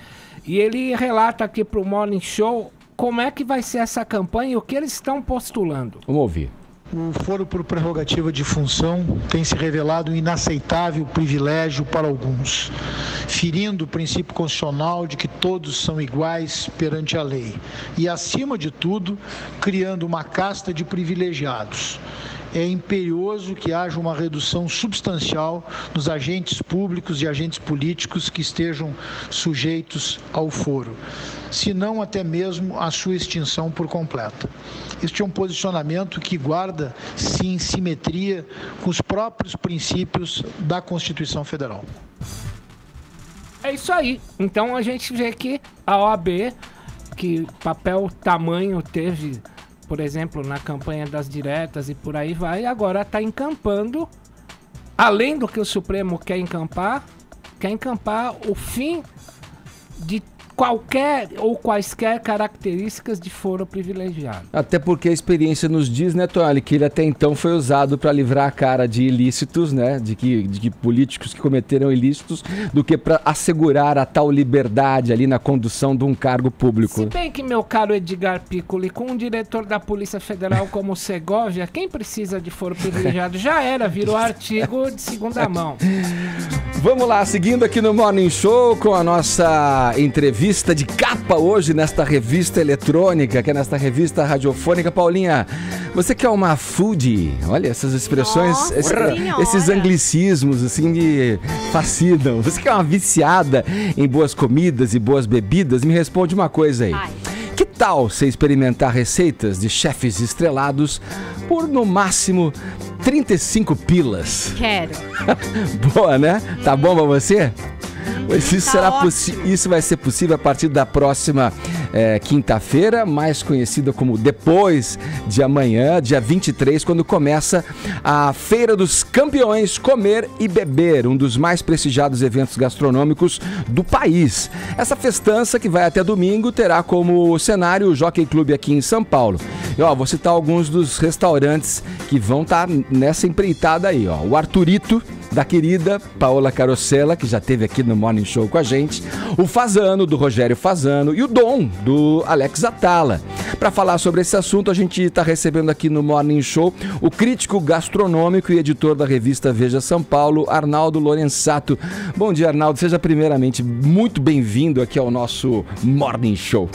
e ele relata aqui para o Morning Show como é que vai ser essa campanha e o que eles estão postulando. Vamos ouvir. O foro por prerrogativa de função tem se revelado um inaceitável privilégio para alguns, ferindo o princípio constitucional de que todos são iguais perante a lei e, acima de tudo, criando uma casta de privilegiados. É imperioso que haja uma redução substancial nos agentes públicos e agentes políticos que estejam sujeitos ao foro, se não até mesmo a sua extinção por completa. Este é um posicionamento que guarda, sim, simetria com os próprios princípios da Constituição Federal. É isso aí. Então a gente vê que a OAB, que papel tamanho teve, por exemplo, na campanha das diretas e por aí vai, agora está encampando, além do que o Supremo quer encampar o fim de qualquer ou quaisquer características de foro privilegiado. Até porque a experiência nos diz, né, Tonholi, que ele até então foi usado para livrar a cara de ilícitos, né, de que políticos que cometeram ilícitos, do que para assegurar a tal liberdade ali na condução de um cargo público. Se bem que, meu caro Edgar Piccoli, com um diretor da Polícia Federal como Segovia, quem precisa de foro privilegiado já era, virou artigo de segunda mão. Vamos lá, seguindo aqui no Morning Show com a nossa entrevista de capa hoje nesta revista eletrônica, que é nesta revista radiofônica. Paulinha, você que é uma foodie, olha essas expressões, esses anglicismos assim me fascinam. Você que é uma viciada em boas comidas e boas bebidas, me responde uma coisa aí. Que tal você experimentar receitas de chefes estrelados por no máximo 35 pilas? Quero. Boa, né? Tá bom pra você? Pois isso, isso vai ser possível a partir da próxima quinta-feira, mais conhecida como depois de amanhã, dia 23, quando começa a Feira dos Campeões Comer e Beber, um dos mais prestigiados eventos gastronômicos do país. Essa festança, que vai até domingo, terá como cenário o Jockey Club aqui em São Paulo. E vou citar alguns dos restaurantes que vão estar nessa empreitada aí, o Arturito, da querida Paola Carosella, que já esteve aqui no Morning Show com a gente, o Fasano, do Rogério Fasano, e o Dom, do Alex Atala. Para falar sobre esse assunto, a gente está recebendo aqui no Morning Show o crítico gastronômico e editor da revista Veja São Paulo, Arnaldo Lorenzato. Bom dia, Arnaldo. Seja primeiramente muito bem-vindo aqui ao nosso Morning Show.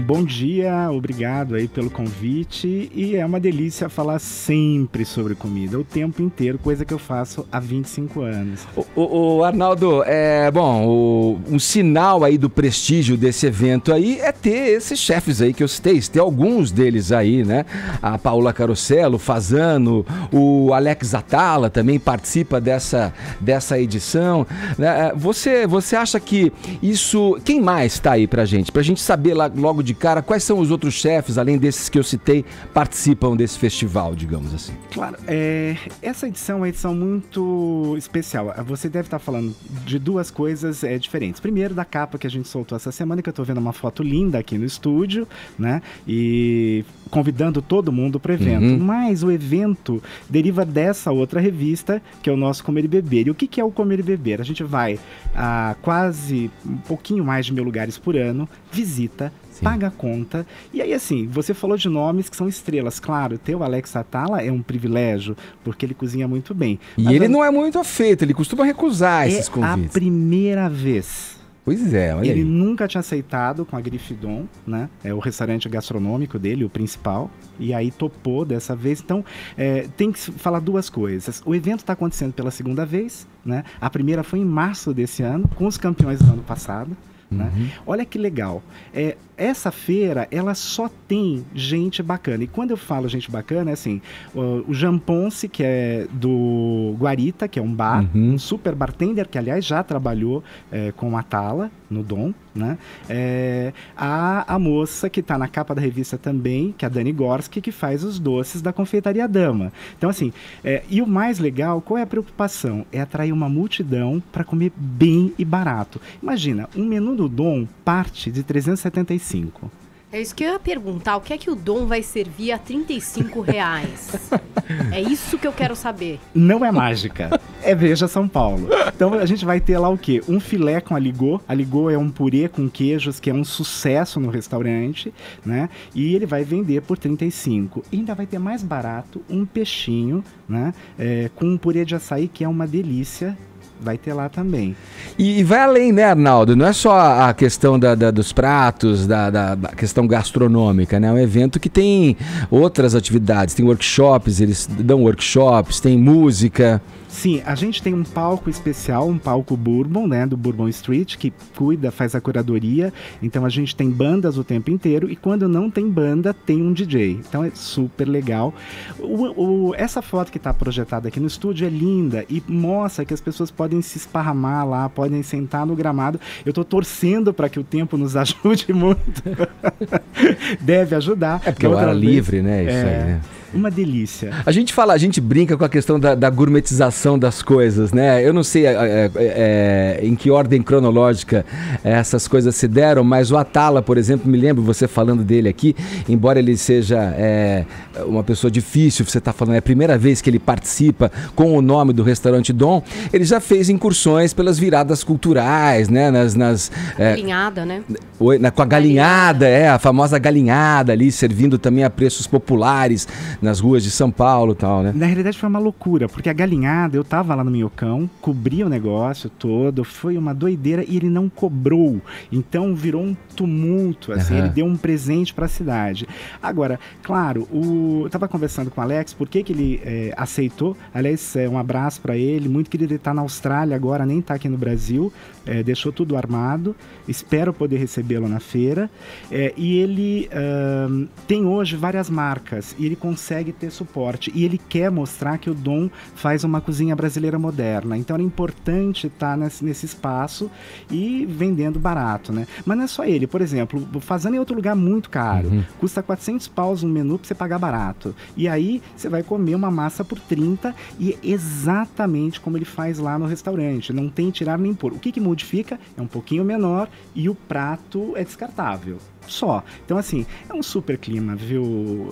Bom dia, obrigado aí pelo convite, e é uma delícia falar sempre sobre comida, o tempo inteiro, coisa que eu faço há 25 anos. O Arnaldo, um sinal aí do prestígio desse evento aí é ter esses chefes aí que eu citei, tem alguns deles aí, né? A Paola Carosella, o Fasano, o Alex Atala também participa dessa edição. Você acha que isso... Quem mais tá aí pra gente saber logo de cara quais são os outros chefes, além desses que eu citei, participam desse festival, digamos assim? Claro, essa edição é uma edição muito especial. Você deve estar falando de duas coisas diferentes. Primeiro, da capa que a gente soltou essa semana, que eu estou vendo uma foto linda aqui no estúdio, né? E convidando todo mundo para o evento. Mas o evento deriva dessa outra revista, que é o nosso Comer e Beber. E o que é o Comer e Beber? A gente vai a quase um pouquinho mais de 1.000 lugares por ano, visita, paga a conta. E aí, assim, você falou de nomes que são estrelas. Claro, ter o Alex Atala é um privilégio, porque ele cozinha muito bem. E ele não é muito afeito, ele costuma recusar esses convites. É a primeira vez. Pois é, olha Ele aí. nunca tinha aceitado com a Grifidon, né? É o restaurante gastronômico dele, o principal. E aí topou dessa vez. Então, tem que falar duas coisas. O evento está acontecendo pela segunda vez, né? A primeira foi em março desse ano, com os campeões do ano passado. Né? Olha que legal, essa feira ela só tem gente bacana, e quando eu falo gente bacana é assim, o Jean Ponce, que é do Guarita, que é um bar, um super bartender, que aliás já trabalhou com a Atala no Dom, né? A moça que está na capa da revista também, que é a Dani Gorski, que faz os doces da Confeitaria Dama. Então assim, e o mais legal, qual é a preocupação? É atrair uma multidão para comer bem e barato. Imagina, um menu do Dom parte de 375. É isso que eu ia perguntar, o que é que o Dom vai servir a R$35? É isso que eu quero saber. Não é mágica, é Veja São Paulo. Então a gente vai ter lá o quê? Um filé com aligot. Aligot é um purê com queijos que é um sucesso no restaurante, né? E ele vai vender por 35. E ainda vai ter mais barato um peixinho, né? Com um purê de açaí que é uma delícia. Vai ter lá também. E vai além, né, Arnaldo? Não é só a questão dos pratos, da questão gastronômica, né? É um evento que tem outras atividades, tem workshops, eles dão workshops, tem música. Sim, a gente tem um palco especial, um palco Bourbon, né, do Bourbon Street, que cuida, faz a curadoria. Então a gente tem bandas o tempo inteiro, e quando não tem banda, tem um DJ. Então é super legal. Essa foto que está projetada aqui no estúdio é linda e mostra que as pessoas podem se esparramar lá, podem sentar no gramado. Eu estou torcendo para que o tempo nos ajude muito. Deve ajudar. É porque é o ar livre, né? Isso aí, né? Uma delícia. A gente brinca com a questão da gourmetização das coisas, né? Eu não sei em que ordem cronológica essas coisas se deram, mas o Atala, por exemplo, me lembro você falando dele aqui, embora ele seja uma pessoa difícil, você está falando, é a primeira vez que ele participa com o nome do restaurante Dom, ele já fez incursões pelas viradas culturais, né? Galinhada, né? Com a galinhada, a famosa galinhada ali, servindo também a preços populares nas ruas de São Paulo e tal, né? Na realidade foi uma loucura, porque a galinhada, eu tava lá no Minhocão, cobri o negócio todo, foi uma doideira e ele não cobrou. Então virou um tumulto, assim, ele deu um presente para a cidade. Agora, claro, eu tava conversando com o Alex, por que ele aceitou? Aliás, um abraço para ele, muito querido, ele tá na Austrália agora, nem tá aqui no Brasil, deixou tudo armado, espero poder recebê-lo na feira, e ele tem hoje várias marcas, e ele consegue consegue ter suporte. E ele quer mostrar que o Dom faz uma cozinha brasileira moderna. Então era importante estar nesse espaço e vendendo barato, né? Mas não é só ele. Por exemplo, Fazano é outro lugar muito caro. Custa 400 paus um menu pra você pagar barato. E aí você vai comer uma massa por 30 e é exatamente como ele faz lá no restaurante. Não tem tirar nem pôr. O que modifica? É um pouquinho menor e o prato é descartável. Só. Então, assim, é um super clima, viu?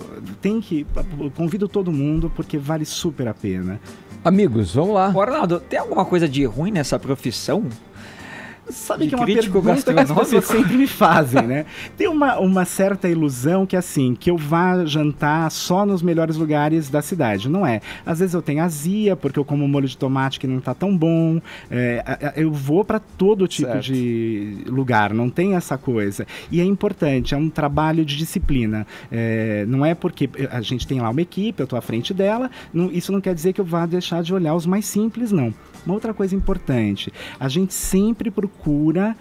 Convido todo mundo porque vale super a pena. Amigos, vamos lá. Arnaldo, tem alguma coisa de ruim nessa profissão? Sabe que é uma pergunta que as pessoas sempre me fazem, né? Tem uma certa ilusão que, assim, que eu vá jantar só nos melhores lugares da cidade. Não é. Às vezes eu tenho azia, porque eu como molho de tomate que não tá tão bom. Eu vou para todo tipo de lugar, não tem essa coisa. E é importante, é um trabalho de disciplina. Não é porque a gente tem lá uma equipe, eu tô à frente dela, isso não quer dizer que eu vá deixar de olhar os mais simples, não. Uma outra coisa importante, a gente sempre procura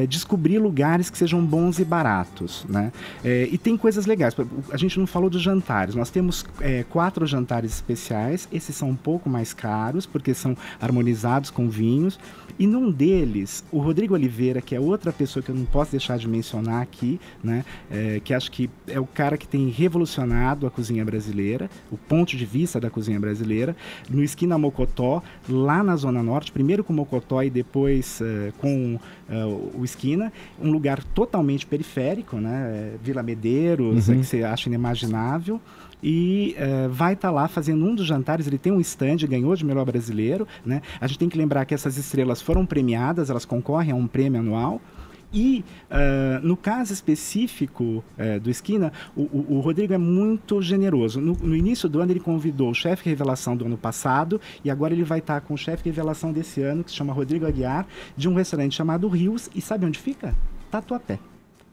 descobrir lugares que sejam bons e baratos, né? E tem coisas legais. A gente não falou dos jantares. Nós temos 4 jantares especiais. Esses são um pouco mais caros, porque são harmonizados com vinhos. E num deles, o Rodrigo Oliveira, que é outra pessoa que eu não posso deixar de mencionar aqui, né? Que acho que é o cara que tem revolucionado a cozinha brasileira, o ponto de vista da cozinha brasileira, no Esquina Mocotó, lá na Zona Norte, primeiro com Mocotó e depois com o Esquina, um lugar totalmente periférico, né? Vila Medeiros, que você acha inimaginável. E vai estar lá fazendo um dos jantares. Ele tem um stand, ganhou de melhor brasileiro, né? A gente tem que lembrar que essas estrelas foram premiadas, elas concorrem a um prêmio anual. E, no caso específico do Esquina, o Rodrigo é muito generoso. No início do ano, ele convidou o chefe revelação do ano passado, e agora ele vai estar com o chefe revelação desse ano, que se chama Rodrigo Aguiar, de um restaurante chamado Rios. E sabe onde fica? Tatuapé.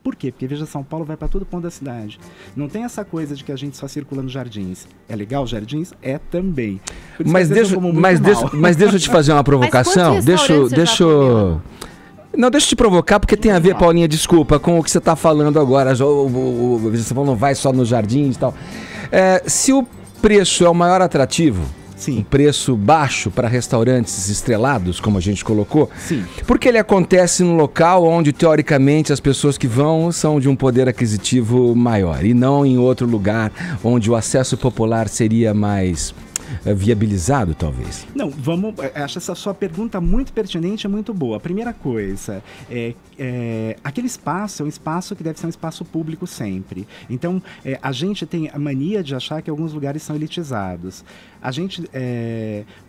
Por quê? Porque Veja São Paulo vai para todo ponto da cidade. Não tem essa coisa de que a gente só circula nos jardins. É legal os jardins? É também. Mas deixa eu te fazer uma provocação. Deixa eu te provocar, porque tem a ver, Paulinha, desculpa, com o que você está falando agora. O Veja São Paulo não vai só nos jardins e tal. Se o preço é o maior atrativo, um preço baixo para restaurantes estrelados, como a gente colocou, porque ele acontece no local onde, teoricamente, as pessoas que vão são de um poder aquisitivo maior, e não em outro lugar onde o acesso popular seria mais viabilizado, talvez. Não, acho essa sua pergunta muito pertinente e muito boa. A primeira coisa, aquele espaço é um espaço que deve ser um espaço público sempre. Então, a gente tem a mania de achar que alguns lugares são elitizados. A gente,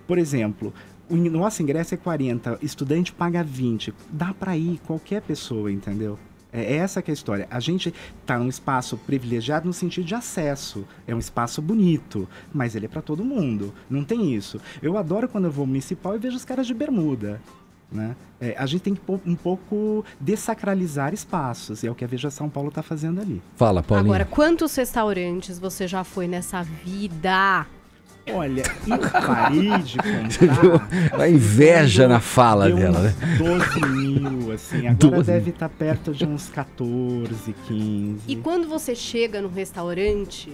por exemplo, o nosso ingresso é 40, estudante paga 20. Dá para ir qualquer pessoa, entendeu? É essa que é a história. A gente está num espaço privilegiado no sentido de acesso. É um espaço bonito, mas ele é para todo mundo. Não tem isso. Eu adoro quando eu vou ao municipal e vejo os caras de bermuda, né? A gente tem que um pouco desacralizar espaços. E é o que a Veja São Paulo está fazendo ali. Fala, Paulinho. Agora, quantos restaurantes você já foi nessa vida? Olha, eu parei de contar. A inveja na fala dela, né? 12 mil, assim. Agora deve estar perto de uns 14, 15. E quando você chega no restaurante,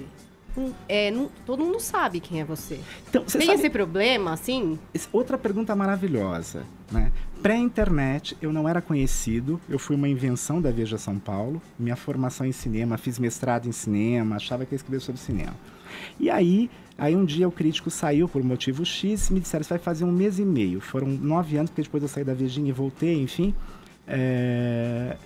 todo mundo sabe quem é você. Então, tem esse problema, assim? Outra pergunta maravilhosa, né? Pré-internet, eu não era conhecido, eu fui uma invenção da Veja São Paulo. Minha formação em cinema, fiz mestrado em cinema, achava que ia escrever sobre cinema. E aí um dia o crítico saiu por motivo X, me disseram, você vai fazer 1 mês e meio. Foram 9 anos, porque depois eu saí da Vejinha e voltei, enfim. É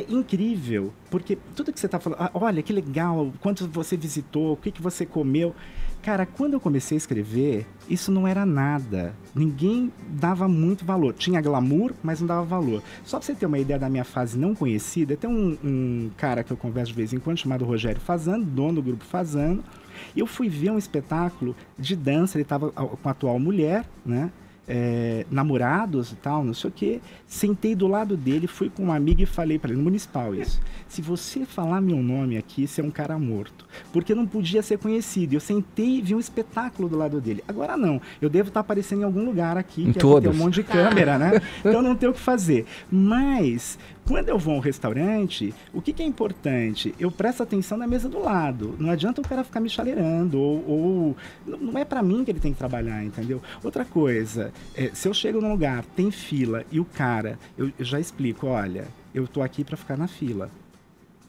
incrível, porque tudo que você está falando, olha que legal, quanto você visitou, o que você comeu. Cara, quando eu comecei a escrever, isso não era nada. Ninguém dava muito valor. Tinha glamour, mas não dava valor. Só pra você ter uma ideia da minha fase não conhecida, tem um cara que eu converso de vez em quando, chamado Rogério Fazano, dono do grupo Fazano. E eu fui ver um espetáculo de dança, ele estava com a atual mulher, né? Namorados e tal, não sei o que. Sentei do lado dele, fui com uma amiga e falei para ele, no municipal isso, se você falar meu nome aqui, você é um cara morto, porque não podia ser conhecido. Eu sentei e vi um espetáculo do lado dele. Agora não, eu devo estar aparecendo em algum lugar aqui, que aqui tem um monte de câmera, né? Então não tem o que fazer. Mas Quando eu vou a um restaurante, o que é importante? Eu presto atenção na mesa do lado. Não adianta o cara ficar me chaleirando, ou não é pra mim que ele tem que trabalhar, entendeu? Outra coisa, se eu chego num lugar, tem fila, e o cara, eu já explico, olha, eu tô aqui pra ficar na fila.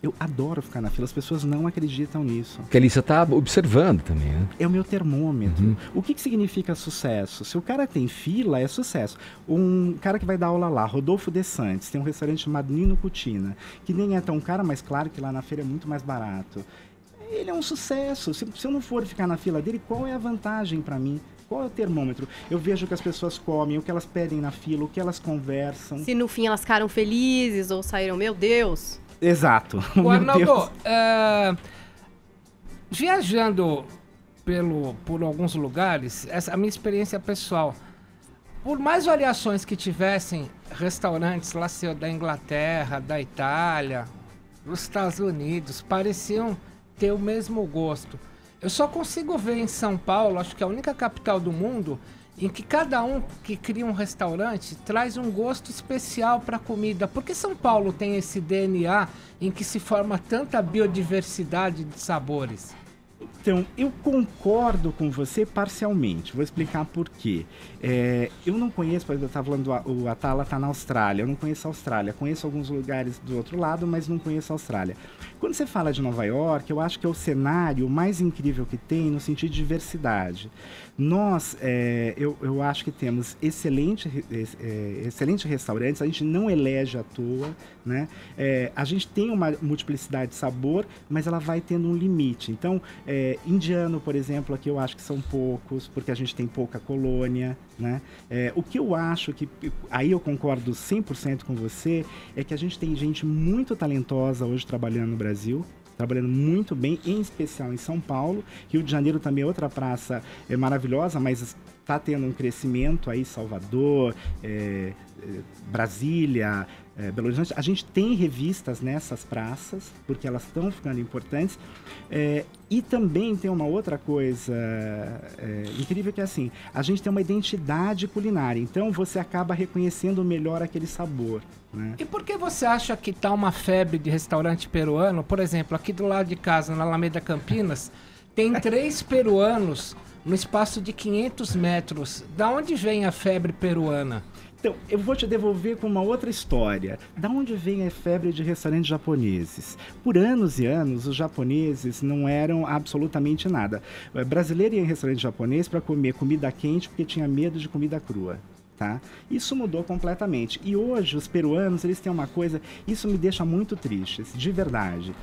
Eu adoro ficar na fila, as pessoas não acreditam nisso. Porque ali você está observando também, né? É o meu termômetro. O que significa sucesso? Se o cara tem fila, é sucesso. Um cara que vai dar aula lá, Rodolfo De Santis, tem um restaurante chamado Nino Cucina, que nem é tão caro, mas claro que lá na feira é muito mais barato. Ele é um sucesso. Se eu não for ficar na fila dele, qual é a vantagem para mim? Qual é o termômetro? Eu vejo o que as pessoas comem, o que elas pedem na fila, o que elas conversam. Se no fim elas ficaram felizes ou saíram, meu Deus... Exato. O Arnaldo, viajando por alguns lugares, a minha experiência pessoal, por mais variações que tivessem restaurantes lá da Inglaterra, da Itália, dos Estados Unidos, pareciam ter o mesmo gosto. Eu só consigo ver em São Paulo, acho que é a única capital do mundo, em que cada um que cria um restaurante traz um gosto especial para a comida. Por que São Paulo tem esse DNA em que se forma tanta biodiversidade de sabores? Então, eu concordo com você parcialmente. Vou explicar por quê. Eu não conheço, por exemplo, eu estava falando, o Atala está na Austrália. Eu não conheço a Austrália. Conheço alguns lugares do outro lado, mas não conheço a Austrália. Quando você fala de Nova York, eu acho que é o cenário mais incrível que tem no sentido de diversidade. Nós, eu acho que temos excelentes restaurantes, a gente não elege à toa, né? A gente tem uma multiplicidade de sabor, mas ela vai tendo um limite. Então, indiano, por exemplo, aqui eu acho que são poucos, porque a gente tem pouca colônia, né? O que eu acho que, aí eu concordo 100% com você, é que a gente tem gente muito talentosa hoje trabalhando no Brasil, trabalhando muito bem, em especial em São Paulo. Rio de Janeiro também é outra praça maravilhosa, mas está tendo um crescimento aí, Salvador, Brasília, Belo Horizonte. A gente tem revistas nessas praças, porque elas estão ficando importantes. E também tem uma outra coisa incrível, que é assim, a gente tem uma identidade culinária, então você acaba reconhecendo melhor aquele sabor, né? E por que você acha que tá uma febre de restaurante peruano? Por exemplo, aqui do lado de casa, na Alameda Campinas, tem 3 peruanos no espaço de 500 metros. Da onde vem a febre peruana? Então, eu vou te devolver com uma outra história. Da onde vem a febre de restaurantes japoneses? Por anos e anos, os japoneses não eram absolutamente nada. O brasileiro ia em restaurante japonês para comer comida quente porque tinha medo de comida crua. Tá? Isso mudou completamente. E hoje, os peruanos, eles têm uma coisa... Isso me deixa muito triste, de verdade.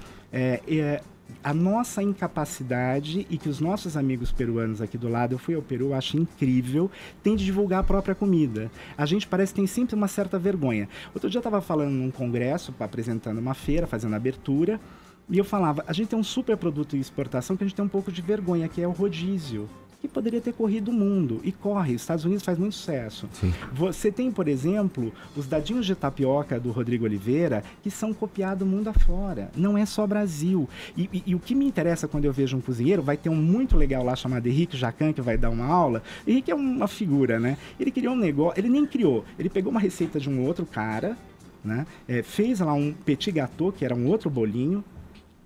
A nossa incapacidade, e que os nossos amigos peruanos aqui do lado, eu fui ao Peru, acho incrível, tem de divulgar a própria comida. A gente parece que tem sempre uma certa vergonha. Outro dia eu estava falando num congresso, apresentando uma feira, fazendo abertura, e eu falava, a gente tem um super produto de exportação que a gente tem um pouco de vergonha, que é o rodízio, que poderia ter corrido o mundo, e corre. Os Estados Unidos faz muito sucesso. Sim. Você tem, por exemplo, os dadinhos de tapioca do Rodrigo Oliveira, que são copiados mundo afora. Não é só Brasil. E o que me interessa quando eu vejo um cozinheiro, vai ter um muito legal lá chamado Henrique Jacan, que vai dar uma aula. Henrique é uma figura, né? Ele criou um negócio, ele nem criou, ele pegou uma receita de um outro cara, né? Fez lá um petit gâteau, que era um outro bolinho,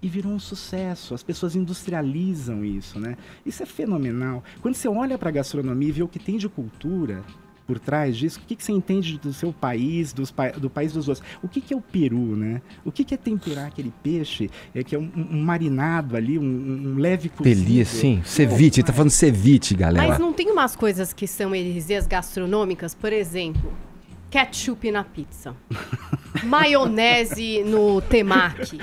e virou um sucesso. As pessoas industrializam isso, né? Isso é fenomenal. Quando você olha para a gastronomia e vê o que tem de cultura por trás disso, o que você entende do seu país, do país dos outros? O que é o Peru, né? O que é temperar aquele peixe, que é um marinado ali, um leve cozido? Delícia, sim. Ceviche, tá falando ceviche, galera. Mas não tem umas coisas que são heresias gastronômicas? Por exemplo, ketchup na pizza. Maionese no temaki.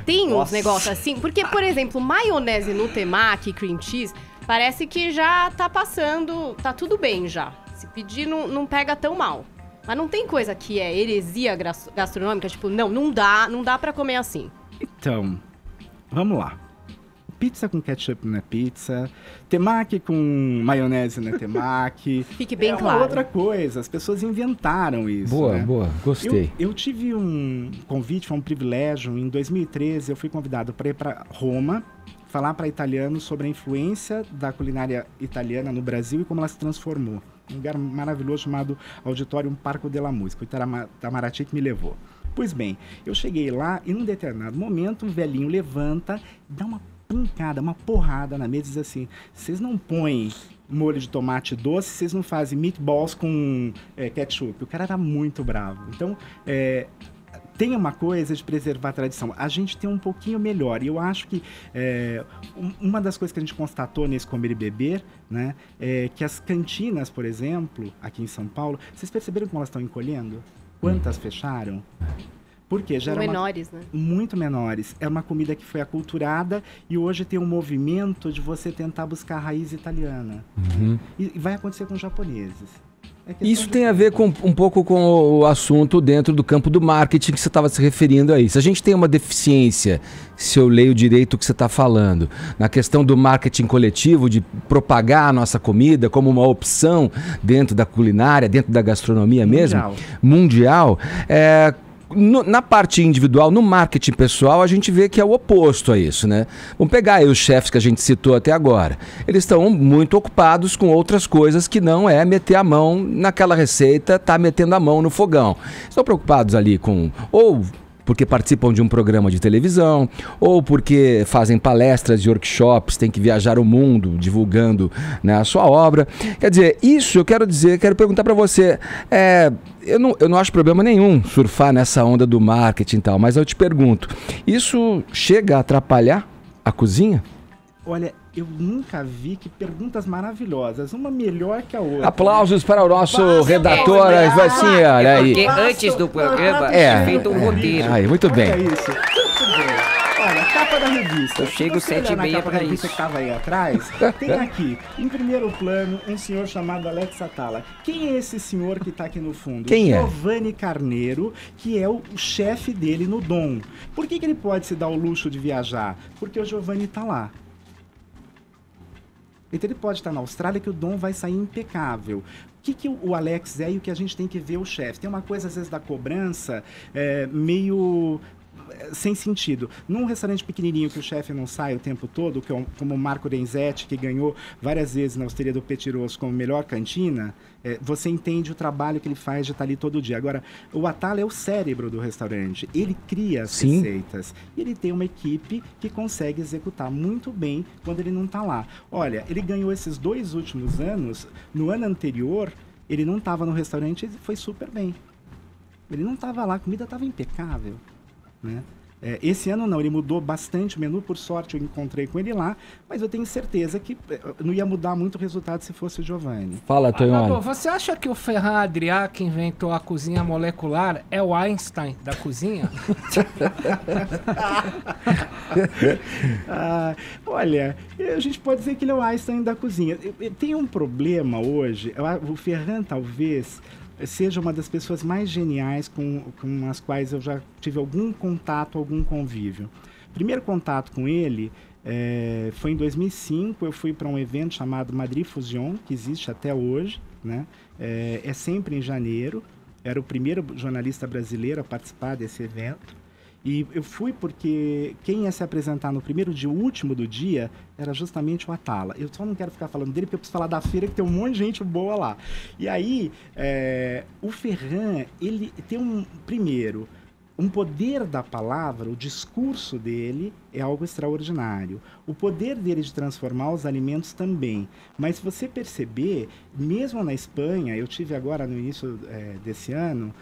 Tem uns negócios assim. Porque, por exemplo, maionese no temaki, cream cheese, parece que já tá passando, tá tudo bem já. Se pedir, não pega tão mal. Mas não tem coisa que é heresia gastronômica, tipo, não dá pra comer assim. Então, vamos lá. Pizza com ketchup não é pizza, temaki com maionese não é temaki. Fique bem claro. É uma outra coisa, as pessoas inventaram isso. Boa, né? Boa, gostei. Eu tive um convite, foi um privilégio, em 2013 eu fui convidado para ir para Roma, falar para italianos sobre a influência da culinária italiana no Brasil e como ela se transformou. Um lugar maravilhoso chamado Auditorium Parco della Musica, o Itamaraty que me levou. Pois bem, eu cheguei lá e num determinado momento o velhinho levanta, dá uma pancada, uma porrada na mesa e diz assim, vocês não põem molho de tomate doce, vocês não fazem meatballs com ketchup. O cara era muito bravo. Então, tem uma coisa de preservar a tradição. A gente tem um pouquinho melhor. E eu acho que uma das coisas que a gente constatou nesse Comer e Beber, né, é que as cantinas, por exemplo, aqui em São Paulo, vocês perceberam como elas estão encolhendo? Quantas fecharam? Porque já eram menores, né? Muito menores. É uma comida que foi aculturada e hoje tem um movimento de você tentar buscar a raiz italiana. Uhum. E vai acontecer com os japoneses. Isso tem a ver com, um pouco com o assunto dentro do campo do marketing que você estava se referindo aí. Se a gente tem uma deficiência, se eu leio direito o que você está falando, na questão do marketing coletivo, de propagar a nossa comida como uma opção dentro da culinária, dentro da gastronomia mundial, na parte individual, no marketing pessoal, a gente vê que é o oposto a isso, né? Vamos pegar aí os chefes que a gente citou até agora. Eles estão muito ocupados com outras coisas que não é meter a mão naquela receita, tá metendo a mão no fogão. Estão preocupados ali com... ou porque participam de um programa de televisão, ou porque fazem palestras e workshops, tem que viajar o mundo divulgando, né, a sua obra. Quer dizer, isso eu quero perguntar para você, eu não acho problema nenhum surfar nessa onda do marketing e tal, mas eu te pergunto, isso chega a atrapalhar a cozinha? Olha, eu nunca vi, que perguntas maravilhosas, uma melhor que a outra. Aplausos para o nosso redator, assim, olha aí. Porque antes do programa é feito um roteiro. Aí, muito bem. Olha isso, muito bem. Olha, capa da revista. Eu chego 7h30 para isso. Que estava aí atrás, tem aqui, em primeiro plano, um senhor chamado Alex Atala. Quem é esse senhor que está aqui no fundo? Quem é? Giovanni Carneiro, que é o chefe dele no Dom. Por que ele pode se dar o luxo de viajar? Porque o Giovanni está lá. Então ele pode estar na Austrália que o Dom vai sair impecável. O que o Alex é e o que a gente tem que ver o chefe? Tem uma coisa, às vezes, da cobrança meio sem sentido. Num restaurante pequenininho que o chefe não sai o tempo todo, que é como o Marco Renzetti, que ganhou várias vezes na Osteria do Petiroso como melhor cantina, você entende o trabalho que ele faz de estar ali todo dia. Agora, o Atala é o cérebro do restaurante. Ele cria as receitas. E ele tem uma equipe que consegue executar muito bem quando ele não está lá. Olha, ele ganhou esses 2 últimos anos. No ano anterior, ele não estava no restaurante e foi super bem. Ele não estava lá, a comida estava impecável, né? Esse ano não, ele mudou bastante o menu, por sorte eu encontrei com ele lá, mas eu tenho certeza que não ia mudar muito o resultado se fosse o Giovanni. Fala, Tonhão. Você acha que o Ferran Adrià, que inventou a cozinha molecular, é o Einstein da cozinha? Olha, a gente pode dizer que ele é o Einstein da cozinha. Tem um problema hoje, o Ferran talvez seja uma das pessoas mais geniais com as quais eu já tive algum contato, algum convívio. Primeiro contato com ele foi em 2005, eu fui para um evento chamado Madrid Fusion, que existe até hoje, né? É sempre em janeiro, era o primeiro jornalista brasileiro a participar desse evento. E eu fui porque quem ia se apresentar no primeiro dia, o último do dia, era justamente o Atala. Eu só não quero ficar falando dele porque eu preciso falar da feira, que tem um monte de gente boa lá. E aí, o Ferran, ele tem primeiro, um poder da palavra, o discurso dele é algo extraordinário. O poder dele de transformar os alimentos também. Mas se você perceber, mesmo na Espanha, eu tive agora no início desse ano,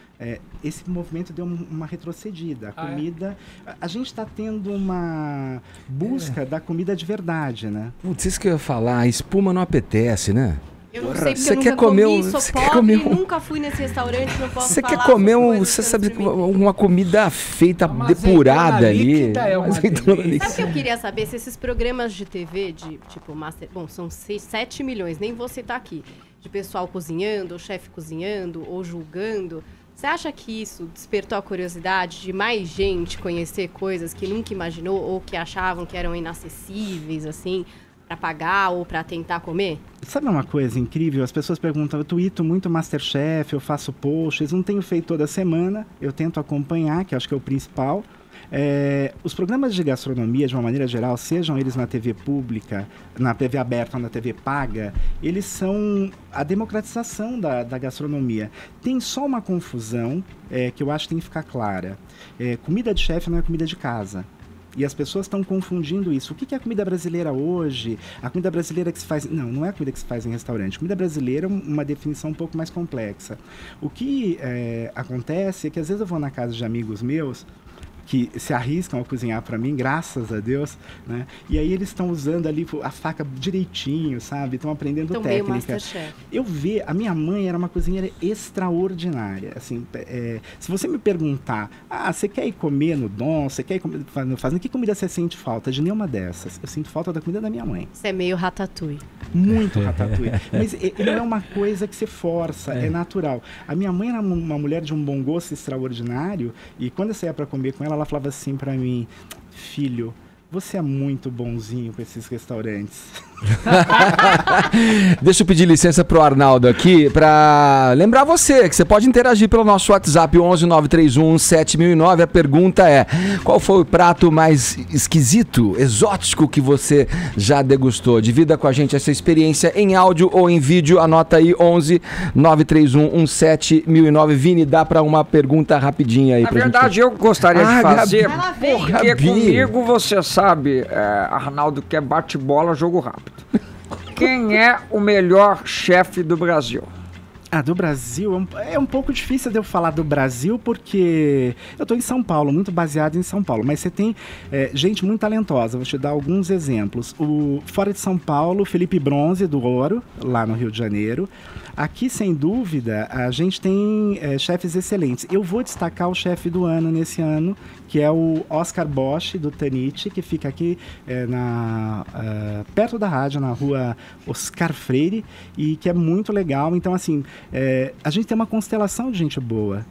esse movimento deu uma retrocedida. A comida... A gente está tendo uma busca da comida de verdade, né? Putz, isso que eu ia falar, a espuma não apetece, né? Eu não sei porque eu nunca comi, sou pobre, nunca fui nesse restaurante, não posso falar. Você quer comer você sabe, uma comida feita, depurada ali. Sabe o que eu queria saber? Se esses programas de TV, de tipo Master... Bom, são 7 milhões, nem vou citar aqui. De pessoal cozinhando, ou chefe cozinhando, ou julgando. Você acha que isso despertou a curiosidade de mais gente conhecer coisas que nunca imaginou, ou que achavam que eram inacessíveis, assim... para pagar ou para tentar comer? Sabe uma coisa incrível? As pessoas perguntam, eu tuito muito Masterchef, eu faço posts, não tenho feito toda semana, eu tento acompanhar, que acho que é o principal. Os programas de gastronomia, de uma maneira geral, sejam eles na TV pública, na TV aberta ou na TV paga, eles são a democratização da gastronomia. Tem só uma confusão que eu acho que tem que ficar clara. Comida de chefe não é comida de casa. E as pessoas estão confundindo isso. O que é a comida brasileira hoje? A comida brasileira que se faz... Não é a comida que se faz em restaurante. Comida brasileira é uma definição um pouco mais complexa. O que acontece é que às vezes eu vou na casa de amigos meus que se arriscam a cozinhar para mim, graças a Deus, né? E aí eles estão usando ali a faca direitinho, sabe? Estão aprendendo técnica. A minha mãe era uma cozinheira extraordinária, assim, se você me perguntar, você quer ir comer no Dom, você quer ir comer no Fazenda, que comida você sente falta? De nenhuma dessas. Eu sinto falta da comida da minha mãe. Você é meio ratatouille. Muito ratatouille. Mas não é uma coisa que você força, é natural. A minha mãe era uma mulher de um bom gosto extraordinário, e quando eu saía para comer com ela falava assim pra mim: filho, você é muito bonzinho com esses restaurantes. Deixa eu pedir licença pro Arnaldo aqui para lembrar você que você pode interagir pelo nosso WhatsApp 11 931 7009. A pergunta é: qual foi o prato mais esquisito, exótico que você já degustou? Divida com a gente essa experiência em áudio ou em vídeo. Anota aí 11 931 7009. Vini, dá para uma pergunta rapidinha aí. Na verdade, gente... eu gostaria de fazer, porque Gabi, comigo você sabe, Arnaldo, que é bate-bola, jogo rápido. Quem é o melhor chefe do Brasil? Do Brasil, é um pouco difícil de eu falar do Brasil, porque eu estou em São Paulo, muito baseado em São Paulo, mas você tem gente muito talentosa. Vou te dar alguns exemplos. Fora de São Paulo, Felipe Bronze, do Ouro, lá no Rio de Janeiro. Aqui, sem dúvida, a gente tem chefes excelentes. Eu vou destacar o chefe do ano nesse ano, que é o Oscar Bosch, do Tanit, que fica aqui perto da rádio, na rua Oscar Freire, e que é muito legal. Então, assim, a gente tem uma constelação de gente boa.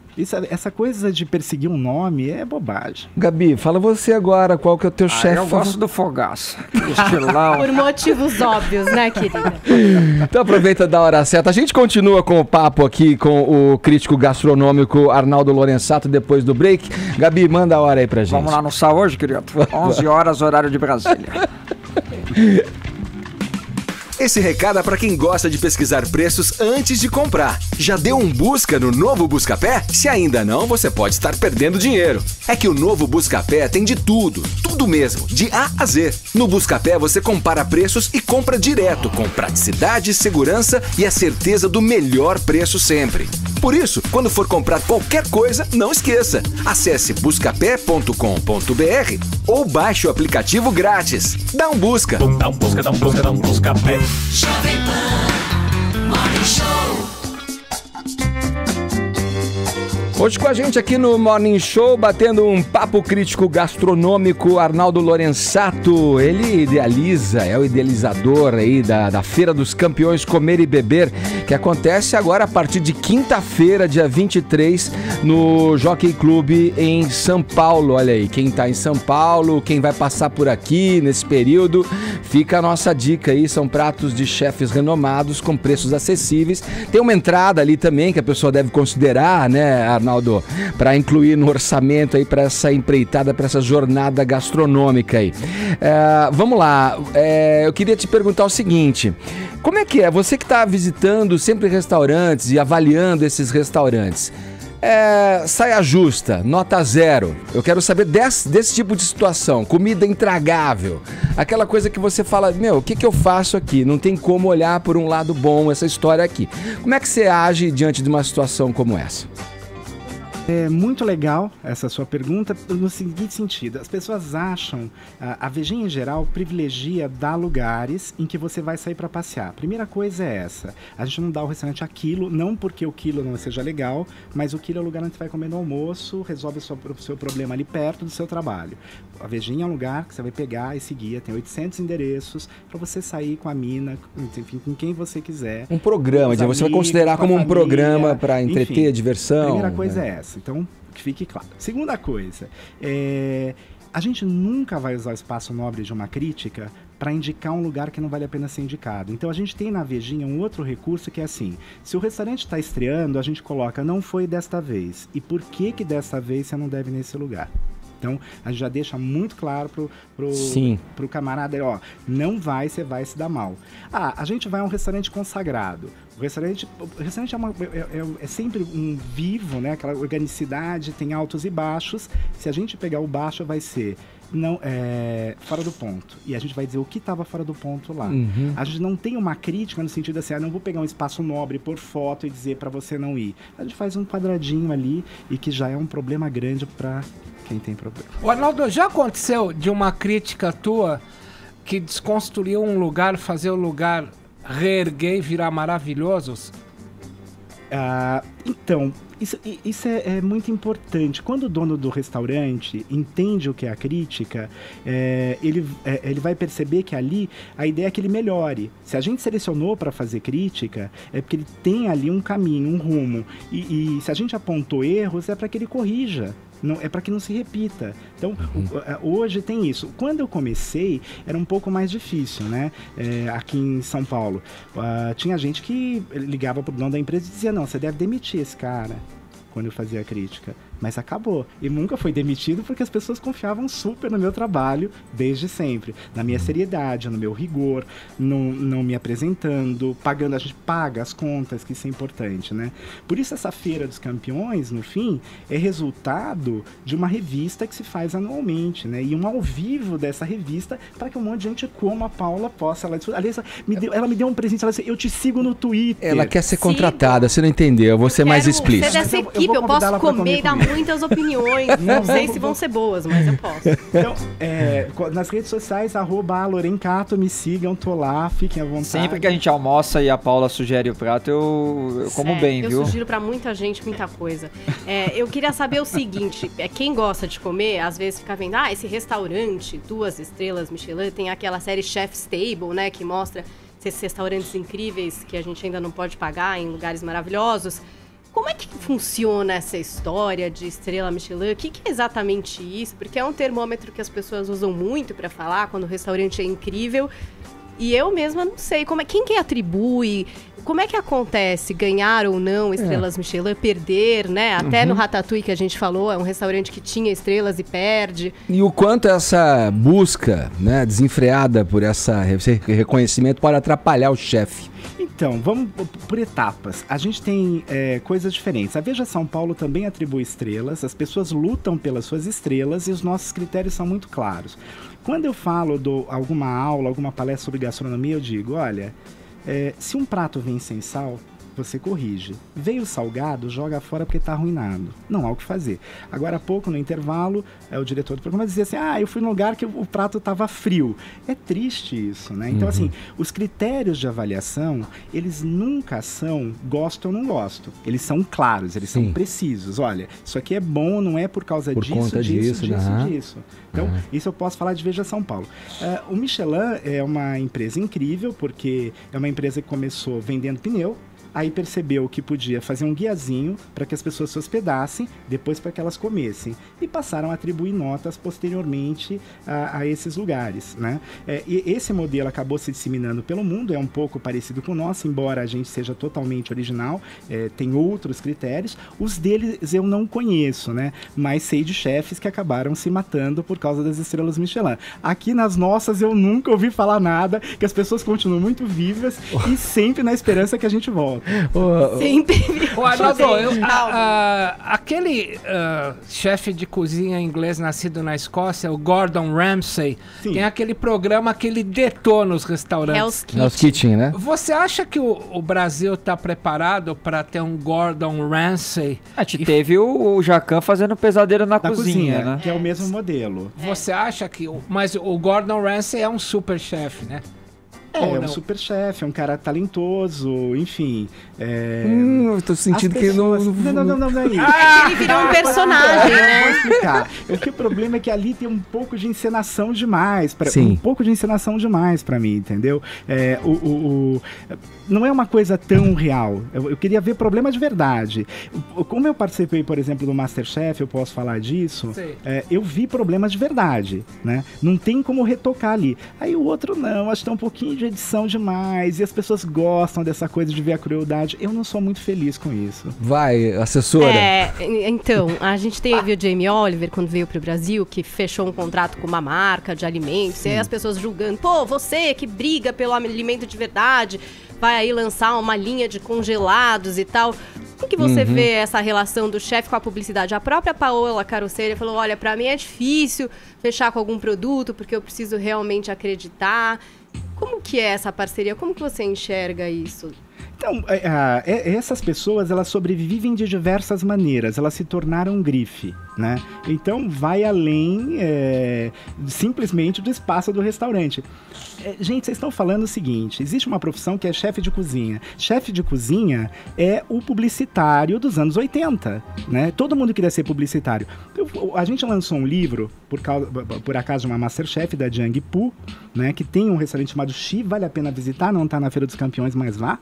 Essa coisa de perseguir um nome é bobagem. Gabi, fala você agora, qual que é o teu chefe? Eu gosto do Fogaça. Estilão. Por motivos óbvios, né, querida? Então aproveita da hora certa. A gente continua com o papo aqui com o crítico gastronômico Arnaldo Lorenzato depois do break. Gabi, manda a hora aí pra gente. Vamos lá no sal hoje, querido? 11 horas, horário de Brasília. Esse recado é para quem gosta de pesquisar preços antes de comprar. Já deu um busca no novo Buscapé? Se ainda não, você pode estar perdendo dinheiro. É que o novo Buscapé tem de tudo, tudo mesmo, de A a Z. No Buscapé você compara preços e compra direto, com praticidade, segurança e a certeza do melhor preço sempre. Por isso, quando for comprar qualquer coisa, não esqueça. Acesse buscapé.com.br ou baixe o aplicativo grátis. Dá um busca. Dá um busca, dá um busca, dá um Buscapé. Jovem Pan Morning Show. Hoje com a gente aqui no Morning Show, batendo um papo crítico gastronômico, Arnaldo Lorenzato. Ele idealiza, é o idealizador aí da Feira dos Campeões Comer e Beber, que acontece agora a partir de quinta-feira, dia 23, no Jockey Club em São Paulo. Olha aí, quem tá em São Paulo, quem vai passar por aqui nesse período, fica a nossa dica aí. São pratos de chefes renomados com preços acessíveis. Tem uma entrada ali também que a pessoa deve considerar, né, Arnaldo, para incluir no orçamento aí para essa empreitada, para essa jornada gastronômica aí. Vamos lá, eu queria te perguntar o seguinte: como é que é? Você que está visitando sempre restaurantes e avaliando esses restaurantes, saia justa, nota 0. Eu quero saber desse tipo de situação, comida intragável, aquela coisa que você fala, o que eu faço aqui? Não tem como olhar por um lado bom essa história aqui. Como é que você age diante de uma situação como essa? É muito legal essa sua pergunta no seguinte sentido: as pessoas acham, a Vegem em geral privilegia dar lugares em que você vai sair para passear. Primeira coisa é essa: a gente não dá o restaurante a quilo, não porque o quilo não seja legal, mas o quilo é o lugar onde você vai comer no almoço, resolve o seu problema ali perto do seu trabalho. A Vegem é um lugar que você vai pegar esse guia, tem 800 endereços para você sair com a mina, enfim, com quem você quiser. Um programa, você vai considerar como um programa para entreter, enfim, diversão. A primeira coisa é essa. Então, que fique claro. Segunda coisa, a gente nunca vai usar o espaço nobre de uma crítica para indicar um lugar que não vale a pena ser indicado. Então a gente tem na Vejinha um outro recurso que é assim: se o restaurante está estreando, a gente coloca não foi desta vez. E por que desta vez você não deve ir nesse lugar? Então, a gente já deixa muito claro pro camarada, ó, não vai, você vai se dar mal. A gente vai a um restaurante consagrado. O restaurante é sempre um vivo, né? Aquela organicidade, tem altos e baixos. Se a gente pegar o baixo, vai ser fora do ponto. E a gente vai dizer o que estava fora do ponto lá. A gente não tem uma crítica no sentido assim, não vou pegar um espaço nobre por foto e dizer para você não ir. A gente faz um quadradinho ali e que já é um problema grande para quem tem problema. O Arnaldo, já aconteceu de uma crítica tua que desconstruiu um lugar, fazer o lugar reerguer e virar maravilhosos? Então, isso é muito importante. Quando o dono do restaurante entende o que é a crítica, ele vai perceber que ali a ideia é que ele melhore. Se a gente selecionou para fazer crítica, é porque ele tem ali um caminho, um rumo. E se a gente apontou erros, é para que ele corrija. Não, é para que não se repita. Então, hoje tem isso. Quando eu comecei, era um pouco mais difícil, né? Aqui em São Paulo. Tinha gente que ligava pro dono da empresa e dizia, não, você deve demitir esse cara, quando eu fazia a crítica. Mas acabou. E nunca foi demitido porque as pessoas confiavam super no meu trabalho desde sempre. Na minha seriedade, no meu rigor, não me apresentando, pagando. A gente paga as contas, que isso é importante, né? Por isso essa Feira dos Campeões, no fim, é resultado de uma revista que se faz anualmente, né? E um ao vivo dessa revista para que um monte de gente como a Paula possa... Aliás, ela me deu um presente, ela disse, eu te sigo no Twitter. Ela quer ser contratada, você não entendeu, eu vou ser mais explícito. Você dessa equipe, eu posso comer e dar muitas opiniões. Não sei se vão ser boas, mas eu posso. Então, nas redes sociais, @Lorencato, me sigam, tô lá, fiquem à vontade. Sempre que a gente almoça e a Paula sugere o prato, eu como bem, viu? Eu sugiro pra muita gente, muita coisa. Eu queria saber o seguinte, quem gosta de comer, às vezes fica vendo, esse restaurante, 2 estrelas Michelin, tem aquela série Chef's Table, né, que mostra esses restaurantes incríveis que a gente ainda não pode pagar em lugares maravilhosos. Como é que funciona essa história de estrela Michelin? O que é exatamente isso? Porque é um termômetro que as pessoas usam muito para falar quando o restaurante é incrível. E eu mesma não sei quem que atribui, como é que acontece ganhar ou não estrelas Michelin, perder, né? Até no Ratatouille que a gente falou, é um restaurante que tinha estrelas e perde. E o quanto essa busca, né, desenfreada por esse reconhecimento pode atrapalhar o chefe? Então, vamos por etapas. A gente tem coisas diferentes. A Veja São Paulo também atribui estrelas, as pessoas lutam pelas suas estrelas e os nossos critérios são muito claros. Quando eu falo, dou alguma aula, alguma palestra sobre gastronomia, eu digo, olha, se um prato vem sem sal, você corrige. Veio salgado, joga fora porque está arruinado. Não há o que fazer. Agora há pouco, no intervalo, o diretor do programa dizia assim, eu fui num lugar que o prato estava frio. É triste isso, né? Então, assim, os critérios de avaliação, eles nunca são gosto ou não gosto. Eles são claros, eles são precisos. Olha, isso aqui é bom, não é por causa disso. Então, isso eu posso falar de Veja São Paulo. O Michelin é uma empresa incrível, porque é uma empresa que começou vendendo pneu, aí percebeu que podia fazer um guiazinho para que as pessoas se hospedassem, depois para que elas comessem. E passaram a atribuir notas posteriormente a esses lugares, né? E esse modelo acabou se disseminando pelo mundo, é um pouco parecido com o nosso, embora a gente seja totalmente original, tem outros critérios. Os deles eu não conheço, né? Mas sei de chefes que acabaram se matando por causa das estrelas Michelin. Aqui nas nossas eu nunca ouvi falar nada, que as pessoas continuam muito vivas e sempre na esperança que a gente volta. Sempre. Arnaldo, aquele chefe de cozinha inglês nascido na Escócia, o Gordon Ramsay, tem aquele programa que ele detona os restaurantes. Hell's Kitchen, né? Você acha que o Brasil está preparado para ter um Gordon Ramsay? A gente teve o Jacan fazendo pesadelo na cozinha, né? Que é o mesmo modelo. Você acha que... Mas o Gordon Ramsay é um super chefe, né? É um super chefe, é um cara talentoso, enfim. Eu tô sentindo que não é isso. Ele virou um personagem, né? Vou explicar. O problema é que ali tem um pouco de encenação demais. Um pouco de encenação demais pra mim, entendeu? Não é uma coisa tão real. Eu queria ver problema de verdade. Como eu participei, por exemplo, do MasterChef, eu posso falar disso. Eu vi problemas de verdade, né? Não tem como retocar ali. Aí o outro não, acho que tem um pouquinho de edição demais, e as pessoas gostam dessa coisa de ver a crueldade. Eu não sou muito feliz com isso. Vai, assessora. Então, a gente teve o Jamie Oliver, quando veio pro Brasil, que fechou um contrato com uma marca de alimentos, e aí as pessoas julgando, pô, você que briga pelo alimento de verdade, vai aí lançar uma linha de congelados e tal. Como que você vê essa relação do chefe com a publicidade? A própria Paola Carosseira falou, olha, pra mim é difícil fechar com algum produto, porque eu preciso realmente acreditar. Como que é essa parceria? Como que você enxerga isso? Então, essas pessoas, elas sobrevivem de diversas maneiras, elas se tornaram grife, né? Então, vai além simplesmente do espaço do restaurante. Gente, vocês estão falando o seguinte, existe uma profissão que é chefe de cozinha. Chefe de cozinha é o publicitário dos anos 80, né? Todo mundo queria ser publicitário. A gente lançou um livro, por acaso, de uma Masterchef da Jiang Pu, né? Que tem um restaurante chamado Xi, vale a pena visitar, não está na Feira dos Campeões, mas vá.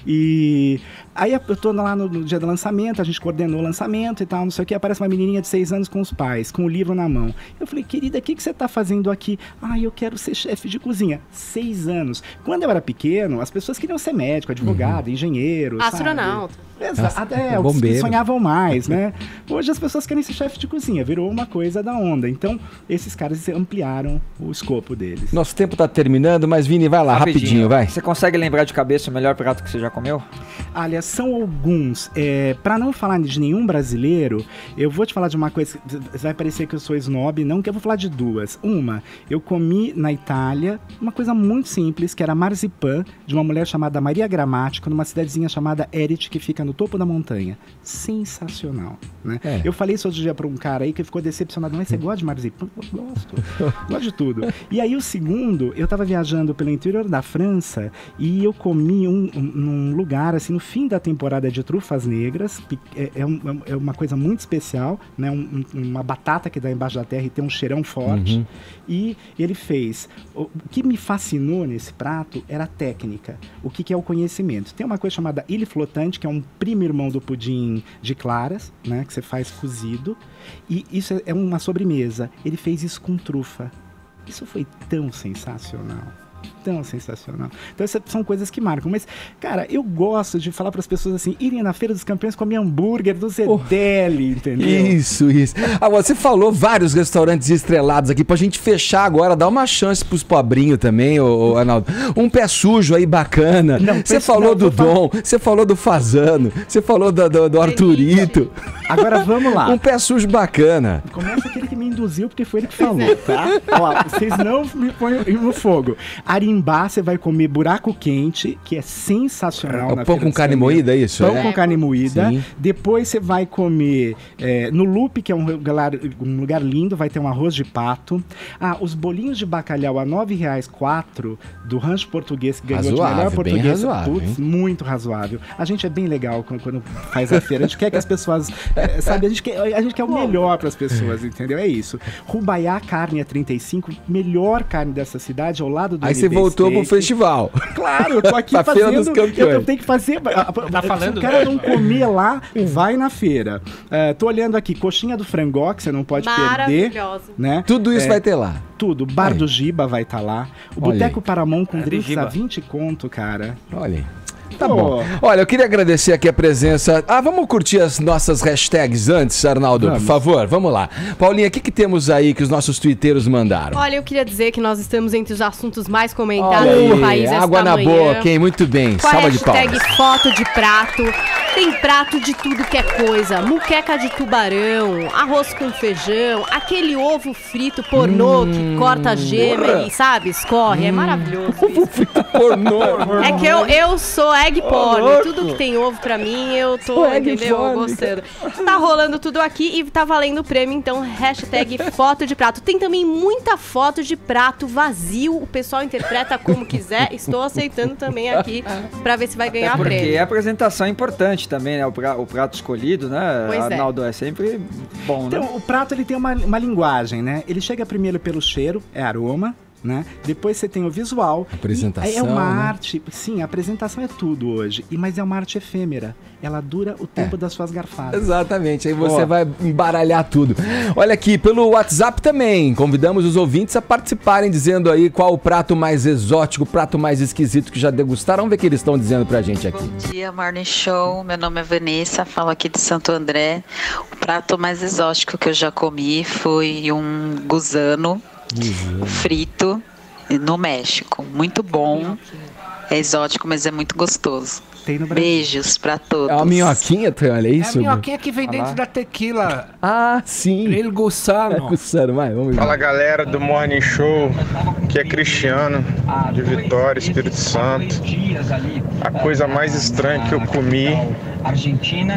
E aí eu tô lá no dia do lançamento, a gente coordenou o lançamento e tal, não sei o que, aparece uma menininha de 6 anos com os pais, com o livro na mão. Eu falei, querida, o que você tá fazendo aqui? Eu quero ser chefe de cozinha. 6 anos. Quando eu era pequeno, as pessoas queriam ser médico, advogado, engenheiro, astronauta. Exato, os que bombeiro. sonhavam mais, né? Hoje as pessoas querem ser chefe de cozinha, virou uma coisa da onda. Então, esses caras ampliaram o escopo deles. Nosso tempo tá terminando, mas Vini, vai lá, rapidinho, vai. Você consegue lembrar de cabeça o melhor prato que você já comeu? Olha, são alguns. Para não falar de nenhum brasileiro, eu vou te falar de uma coisa, vai parecer que eu sou snob, não, que eu vou falar de duas. Uma, eu comi na Itália uma coisa muito simples, que era marzipan, de uma mulher chamada Maria Gramática, numa cidadezinha chamada Erit, que fica no topo da montanha. Sensacional, né? Eu falei isso outro dia para um cara aí que ficou decepcionado. Mas você gosta de marzipan? Eu gosto. Gosto de tudo. E aí o segundo, eu tava viajando pelo interior da França e eu comi num lugar, assim, no fim da temporada de trufas negras, que é uma coisa muito especial, né? Uma batata que dá embaixo da terra e tem um cheirão forte. E ele fez... O que me fascinou nesse prato era a técnica. O que é o conhecimento? Tem uma coisa chamada ilha flotante, que é um primo irmão do pudim de claras, né? Que você faz cozido. E isso é uma sobremesa. Ele fez isso com trufa. Isso foi tão sensacional. Tão sensacional. Então essas são coisas que marcam. Mas, cara, eu gosto de falar para as pessoas assim, irem na Feira dos Campeões comer hambúrguer do Zedeli, entendeu? Isso. Você falou vários restaurantes estrelados aqui, pra gente fechar agora, dar uma chance pros pobrinhos também, ô Arnaldo. Um pé sujo aí bacana. Você falou do Dom, você falou do Fazano, você falou do Arthurito. Agora vamos lá. Um pé sujo bacana. Começa aquele que me induziu, porque foi ele que falou, tá? Ó, vocês não me põem no fogo. Arimbá, você vai comer buraco quente, que é sensacional. Pão com carne moída, é isso? Pão com carne moída. Sim. Depois você vai comer no Lupe, que é um lugar lindo, vai ter um arroz de pato. Os bolinhos de bacalhau a R$ 9,00, 4 do Rancho Português, que ganhou de melhor português. Razoável, muito razoável. A gente é bem legal quando faz a feira. A gente quer que as pessoas, sabe, a gente quer o melhor para as pessoas, entendeu? É isso. Rubaiá, carne a 35, melhor carne dessa cidade, ao lado do Você voltou pro festival. Claro, eu tô aqui fazendo. Feira dos Campeões. Eu tenho que fazer. Se o cara não comer lá, vai na feira. Tô olhando aqui, coxinha do Frangó, que você não pode perder. Né? Tudo isso vai ter lá. Tudo. Bar do Giba vai estar lá. O Boteco Paramount com drinks a 20 conto, cara. Olha aí. Tá bom. Olha, eu queria agradecer aqui a presença. Vamos curtir as nossas hashtags antes, Arnaldo, por favor? Vamos lá. Paulinha, o que temos aí que os nossos twitteiros mandaram? Olha, eu queria dizer que nós estamos entre os assuntos mais comentados no país esta água na boca, hein? Muito bem. Salva de palmas. Hashtag foto de prato. Tem prato de tudo que é coisa. Muqueca de tubarão, arroz com feijão, aquele ovo frito pornô que corta a gema e, sabe, escorre. É maravilhoso. Ovo frito pornô. É que eu sou egg porn. Tudo que tem ovo pra mim, eu tô, entendeu? Gostando. Tá rolando tudo aqui e tá valendo o prêmio, então, hashtag foto de prato. Tem também muita foto de prato vazio. O pessoal interpreta como quiser. Estou aceitando também aqui pra ver se vai ganhar prêmio. Porque a apresentação é importante também, né? O prato escolhido, né? Pois Arnaldo, é sempre bom, né? Então, o prato, ele tem uma linguagem, né? Ele chega primeiro pelo cheiro, é aroma. né? Depois você tem o visual. Apresentação, é uma né? arte, sim, a apresentação é tudo hoje, mas é uma arte efêmera. Ela dura o tempo das suas garfadas. Exatamente, aí você vai embaralhar tudo. Olha aqui, pelo WhatsApp também, convidamos os ouvintes a participarem, dizendo aí qual o prato mais exótico, o prato mais esquisito que já degustaram. Vamos ver o que eles estão dizendo pra gente aqui. Bom dia, Morning Show. Meu nome é Vanessa, falo aqui de Santo André. O prato mais exótico que eu já comi foi um gusano frito no México. Muito bom. É exótico, mas é muito gostoso. Beijos pra todos. É uma minhoquinha, olha isso? É a minhoquinha que vem dentro da tequila. Ah, sim. El gusano. Vamos ver. Fala, galera do Morning Show, que é Cristiano, de Vitória, Espírito Santo. A coisa mais estranha que eu comi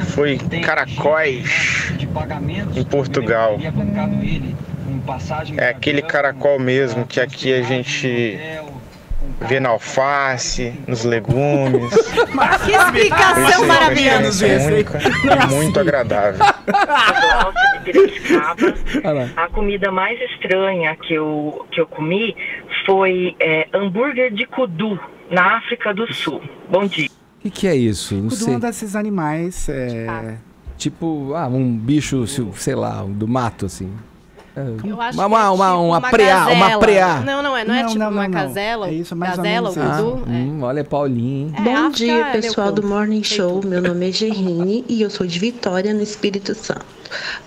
foi caracóis em Portugal. É aquele caracol mesmo que aqui a gente vê na alface, nos legumes. Que explicação maravilhosa! Única e muito agradável. A comida mais estranha que eu comi foi hambúrguer de kudu, na África do Sul. Bom dia. O que é isso? Não Kudu sei. é um desses animais... Tipo, um bicho, sei lá, do mato, assim. Eu acho uma preá. Não é tipo uma casela? É isso, mais gazela, ou menos o kudu? Olha, Paulinho, hein? Bom dia, pessoal do Morning Show. Meu nome é Gerrine e eu sou de Vitória, no Espírito Santo.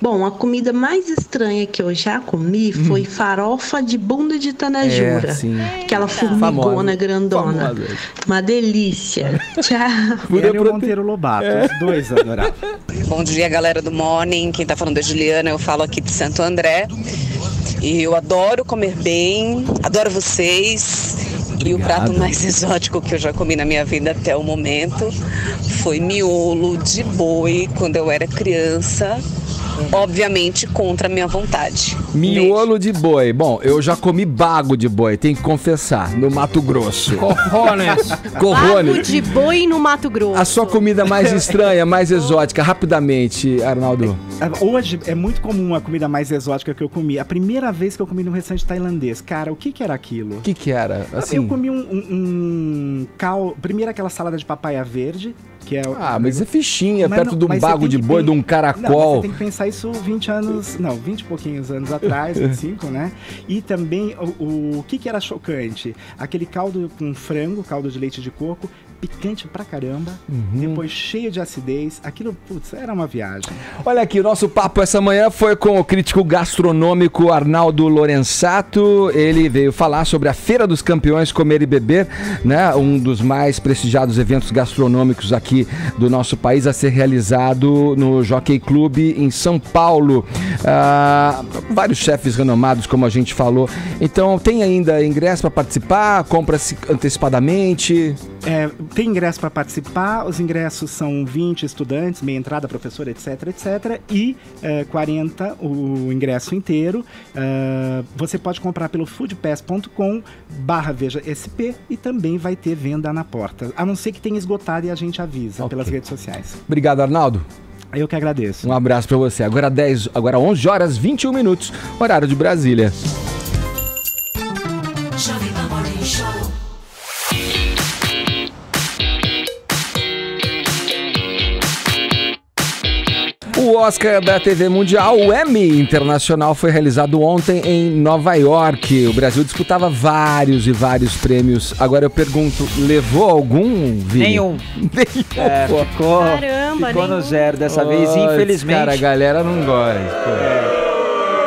Bom, a comida mais estranha que eu já comi foi farofa de bunda de tanajura. Aquela formigona grandona. Famosa. Uma delícia. Tchau. Ele e o Monteiro Lobato, os dois adoravam. Bom dia, galera do Morning. Quem tá falando é Juliana, eu falo aqui de Santo André. E eu adoro comer bem, adoro vocês. Obrigado. E o prato mais exótico que eu já comi na minha vida até o momento foi miolo de boi quando eu era criança. Obviamente contra a minha vontade. Miolo de boi. Bom, eu já comi bago de boi, tenho que confessar, no Mato Grosso. Corrones. Bago de boi no Mato Grosso. A sua comida mais estranha, mais exótica, rapidamente, Arnaldo. Hoje é muito comum a comida mais exótica que eu comi. A primeira vez que eu comi num restaurante tailandês, cara, o que era aquilo? O que era? Assim... Eu comi primeiro aquela salada de papaya verde, que é... mas é fichinha, perto de um bago de boi, de um caracol. Não, você tem que pensar isso 20 e pouquinhos anos atrás, 25, né? E também, o que era chocante? Aquele caldo com frango, caldo de leite de coco, picante pra caramba, depois cheio de acidez. Aquilo, era uma viagem. Olha aqui, o nosso papo essa manhã foi com o crítico gastronômico Arnaldo Lorenzato. Ele veio falar sobre a Feira dos Campeões Comer e Beber, né? Um dos mais prestigiados eventos gastronômicos aqui do nosso país, a ser realizado no Jockey Club em São Paulo. Vários chefes renomados, como a gente falou. Então, tem ainda ingresso para participar? Compra-se antecipadamente? Tem ingresso para participar, os ingressos são 20 estudantes, meia entrada, professor, etc, e 40 o ingresso inteiro. Você pode comprar pelo foodpass.com/VejaSP e também vai ter venda na porta, a não ser que tenha esgotado e a gente avisa pelas redes sociais. Obrigado, Arnaldo. Eu que agradeço. Um abraço para você. Agora 11 horas 21 minutos, horário de Brasília. O Oscar da TV Mundial, o Emmy Internacional, foi realizado ontem em Nova York. O Brasil disputava vários e vários prêmios. Agora eu pergunto, levou algum, Vini? Nenhum. Ficou no zero dessa vez, infelizmente. Cara, a galera não gosta.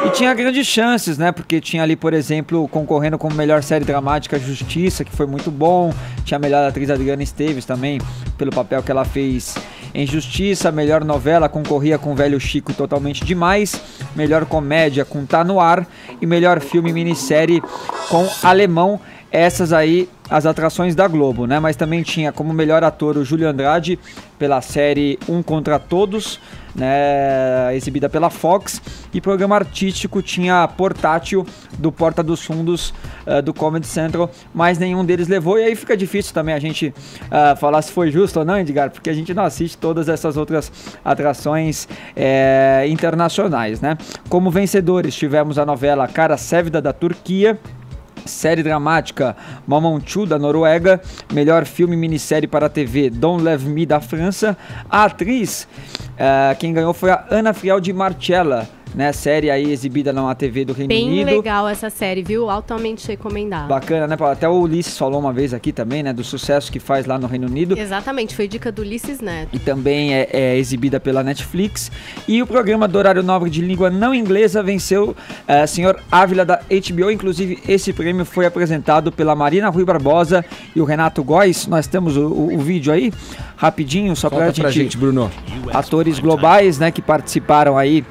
E tinha grandes chances, né? Porque tinha ali, por exemplo, concorrendo como melhor série dramática Justiça, que foi muito bom. Tinha a melhor atriz Adriana Esteves também, pelo papel que ela fez em Justiça. Melhor novela concorria com Velho Chico, Totalmente Demais. Melhor comédia com Tá No Ar. E melhor filme minissérie com Alemão. Essas aí, as atrações da Globo, né? Mas também tinha como melhor ator o Júlio Andrade, pela série Um Contra Todos, né? Exibida pela Fox. E programa artístico tinha Portátil, do Porta dos Fundos, do Comedy Central, mas nenhum deles levou. E aí fica difícil também a gente falar se foi justo ou não, Edgar, porque a gente não assiste todas essas outras atrações internacionais, né? Como vencedores tivemos a novela Cara Sévida, da Turquia, série dramática, Mamanchu, da Noruega. Melhor filme minissérie para a TV, Don't Leave Me, da França. A atriz, quem ganhou foi a Ana Friel de Marcella, né? Série aí exibida na TV do Reino Unido. Bem legal essa série, viu? Altamente recomendada. Bacana, né, Paulo? Até o Ulisses falou uma vez aqui também, né? Do sucesso que faz lá no Reino Unido. Exatamente, foi dica do Ulisses Neto. E também é exibida pela Netflix. E o programa do horário nobre de língua não inglesa venceu Senhor Ávila da HBO. Inclusive, esse prêmio foi apresentado pela Marina Rui Barbosa e o Renato Góes. Nós temos o vídeo aí, rapidinho, só pra gente, Bruno. Atores globais, né, que participaram aí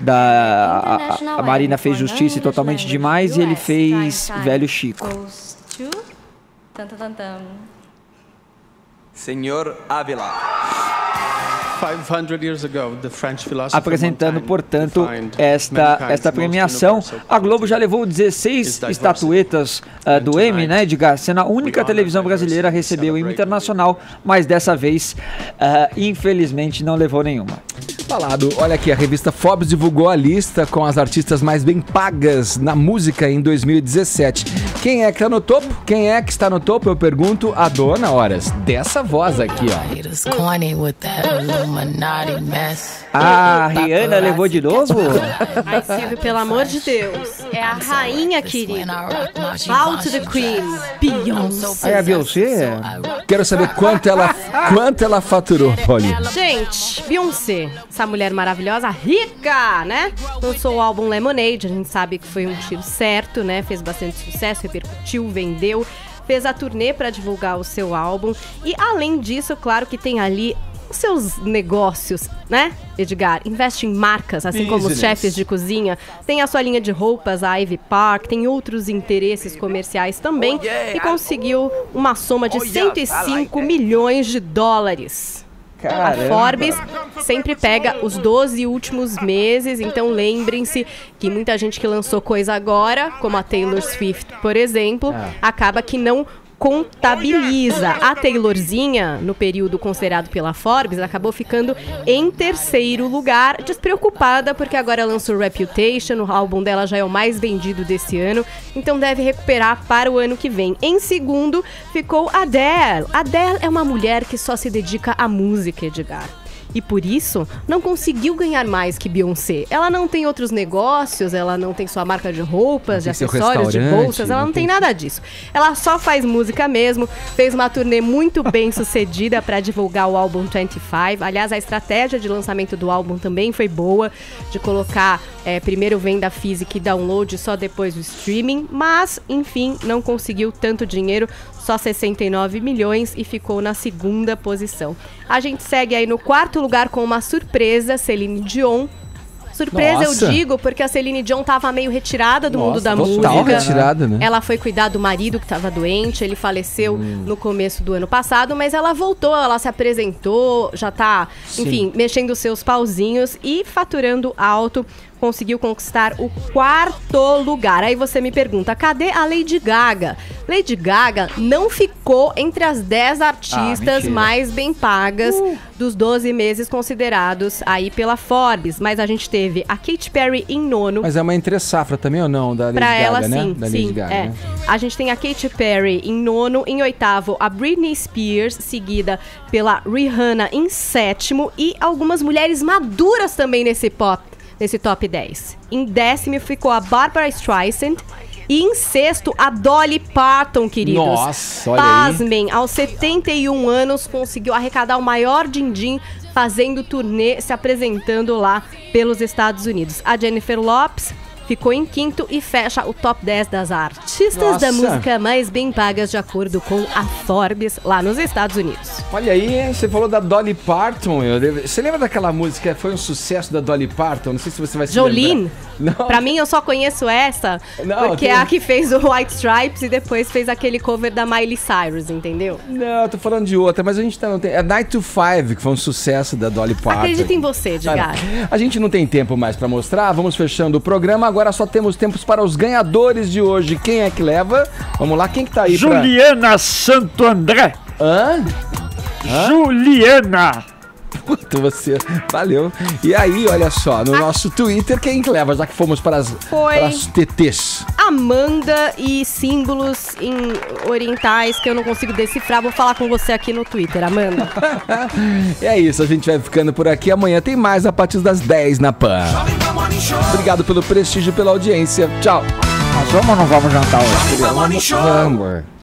a Marina fez Justiça e Totalmente Demais, e ele fez Velho Chico. Senhor Ávila. Apresentando, portanto, esta premiação. A Globo já levou 16 estatuetas do Emmy, né, Edgar? Sendo a única televisão brasileira a receber o Emmy Internacional, mas dessa vez, infelizmente, não levou nenhuma. Falado, olha aqui, a revista Forbes divulgou a lista com as artistas mais bem pagas na música em 2017. Quem é que tá no topo? Quem é que está no topo? Eu pergunto a dona Horas, dessa voz aqui, ó. A Rihanna levou de novo? Ai, Silvio, pelo amor de Deus. É a rainha, querida. Bow to the Queen, Beyoncé. É a Beyoncé? Quero saber quanto ela faturou, Paulinho. Gente, Beyoncé, essa mulher maravilhosa, rica, né? Lançou o álbum Lemonade, a gente sabe que foi um tiro certo, né? Fez bastante sucesso, repercutiu, vendeu. Fez a turnê para divulgar o seu álbum. E além disso, claro que tem ali seus negócios, né, Edgar? Investe em marcas, assim como os chefes de cozinha. Tem a sua linha de roupas, a Ivy Park, tem outros interesses comerciais também. E conseguiu uma soma de 105 milhões de dólares. Caramba. A Forbes sempre pega os 12 últimos meses, então lembrem-se que muita gente que lançou coisa agora, como a Taylor Swift, por exemplo, acaba que não contabiliza. A Taylorzinha, no período considerado pela Forbes, acabou ficando em terceiro lugar, despreocupada, porque agora lançou Reputation, o álbum dela já é o mais vendido desse ano, então deve recuperar para o ano que vem. Em segundo, ficou Adele. Adele é uma mulher que só se dedica à música, Edgar. E por isso, não conseguiu ganhar mais que Beyoncé. Ela não tem outros negócios, ela não tem sua marca de roupas, de acessórios, de bolsas, ela não tem nada disso. Ela só faz música mesmo, fez uma turnê muito bem sucedida para divulgar o álbum 25. Aliás, a estratégia de lançamento do álbum também foi boa, de colocar primeiro venda física e download, só depois o streaming, mas, enfim, não conseguiu tanto dinheiro, só 69 milhões e ficou na segunda posição. A gente segue aí no quarto lugar com uma surpresa, Celine Dion. Surpresa, eu digo, porque a Celine Dion tava meio retirada do mundo da música. Retirada, né? Ela foi cuidar do marido que tava doente, ele faleceu no começo do ano passado, mas ela voltou, ela se apresentou, já tá, enfim, mexendo os seus pauzinhos e faturando alto. Conseguiu conquistar o quarto lugar. Aí você me pergunta, cadê a Lady Gaga? Lady Gaga não ficou entre as 10 artistas mais bem pagas dos 12 meses considerados aí pela Forbes. Mas a gente teve a Katy Perry em nono. Mas é uma entre-safra também ou não? Da Lady Gaga, ela, né? sim, Da sim, Lady Gaga, né? A gente tem a Katy Perry em nono, em oitavo a Britney Spears, seguida pela Rihanna em sétimo e algumas mulheres maduras também nesse top 10. Em décimo ficou a Barbara Streisand e em sexto a Dolly Parton, queridos. Nossa, olha Pasmem, aos 71 anos conseguiu arrecadar o maior din-din fazendo turnê, se apresentando lá pelos Estados Unidos. A Jennifer Lopez ficou em quinto e fecha o top 10 das artistas da música mais bem pagas de acordo com a Forbes lá nos Estados Unidos. Olha aí, você falou da Dolly Parton. Você lembra daquela música que foi um sucesso da Dolly Parton? Não sei se você vai se Jolene? lembrar. Pra mim, eu só conheço essa, porque é a que fez o White Stripes e depois fez aquele cover da Miley Cyrus, entendeu? Não, eu tô falando de outra, mas a gente não tem. É Night to Five, que foi um sucesso da Dolly Parton. Acredita em você, Edgar. A gente não tem tempo mais pra mostrar, vamos fechando o programa. Agora só temos tempos para os ganhadores de hoje. Quem é que leva? Vamos lá, quem que tá aí? Juliana Santo André. Hã? Juliana. Puta, você. Valeu. E aí, olha só, no nosso Twitter, quem que leva, já que fomos para as TTs? Amanda e símbolos orientais que eu não consigo decifrar. Vou falar com você aqui no Twitter, Amanda. É isso, a gente vai ficando por aqui. Amanhã tem mais a partir das 10 na PAN. Obrigado pelo prestígio e pela audiência. Tchau. Nós vamos ou não vamos jantar hoje? Vamos.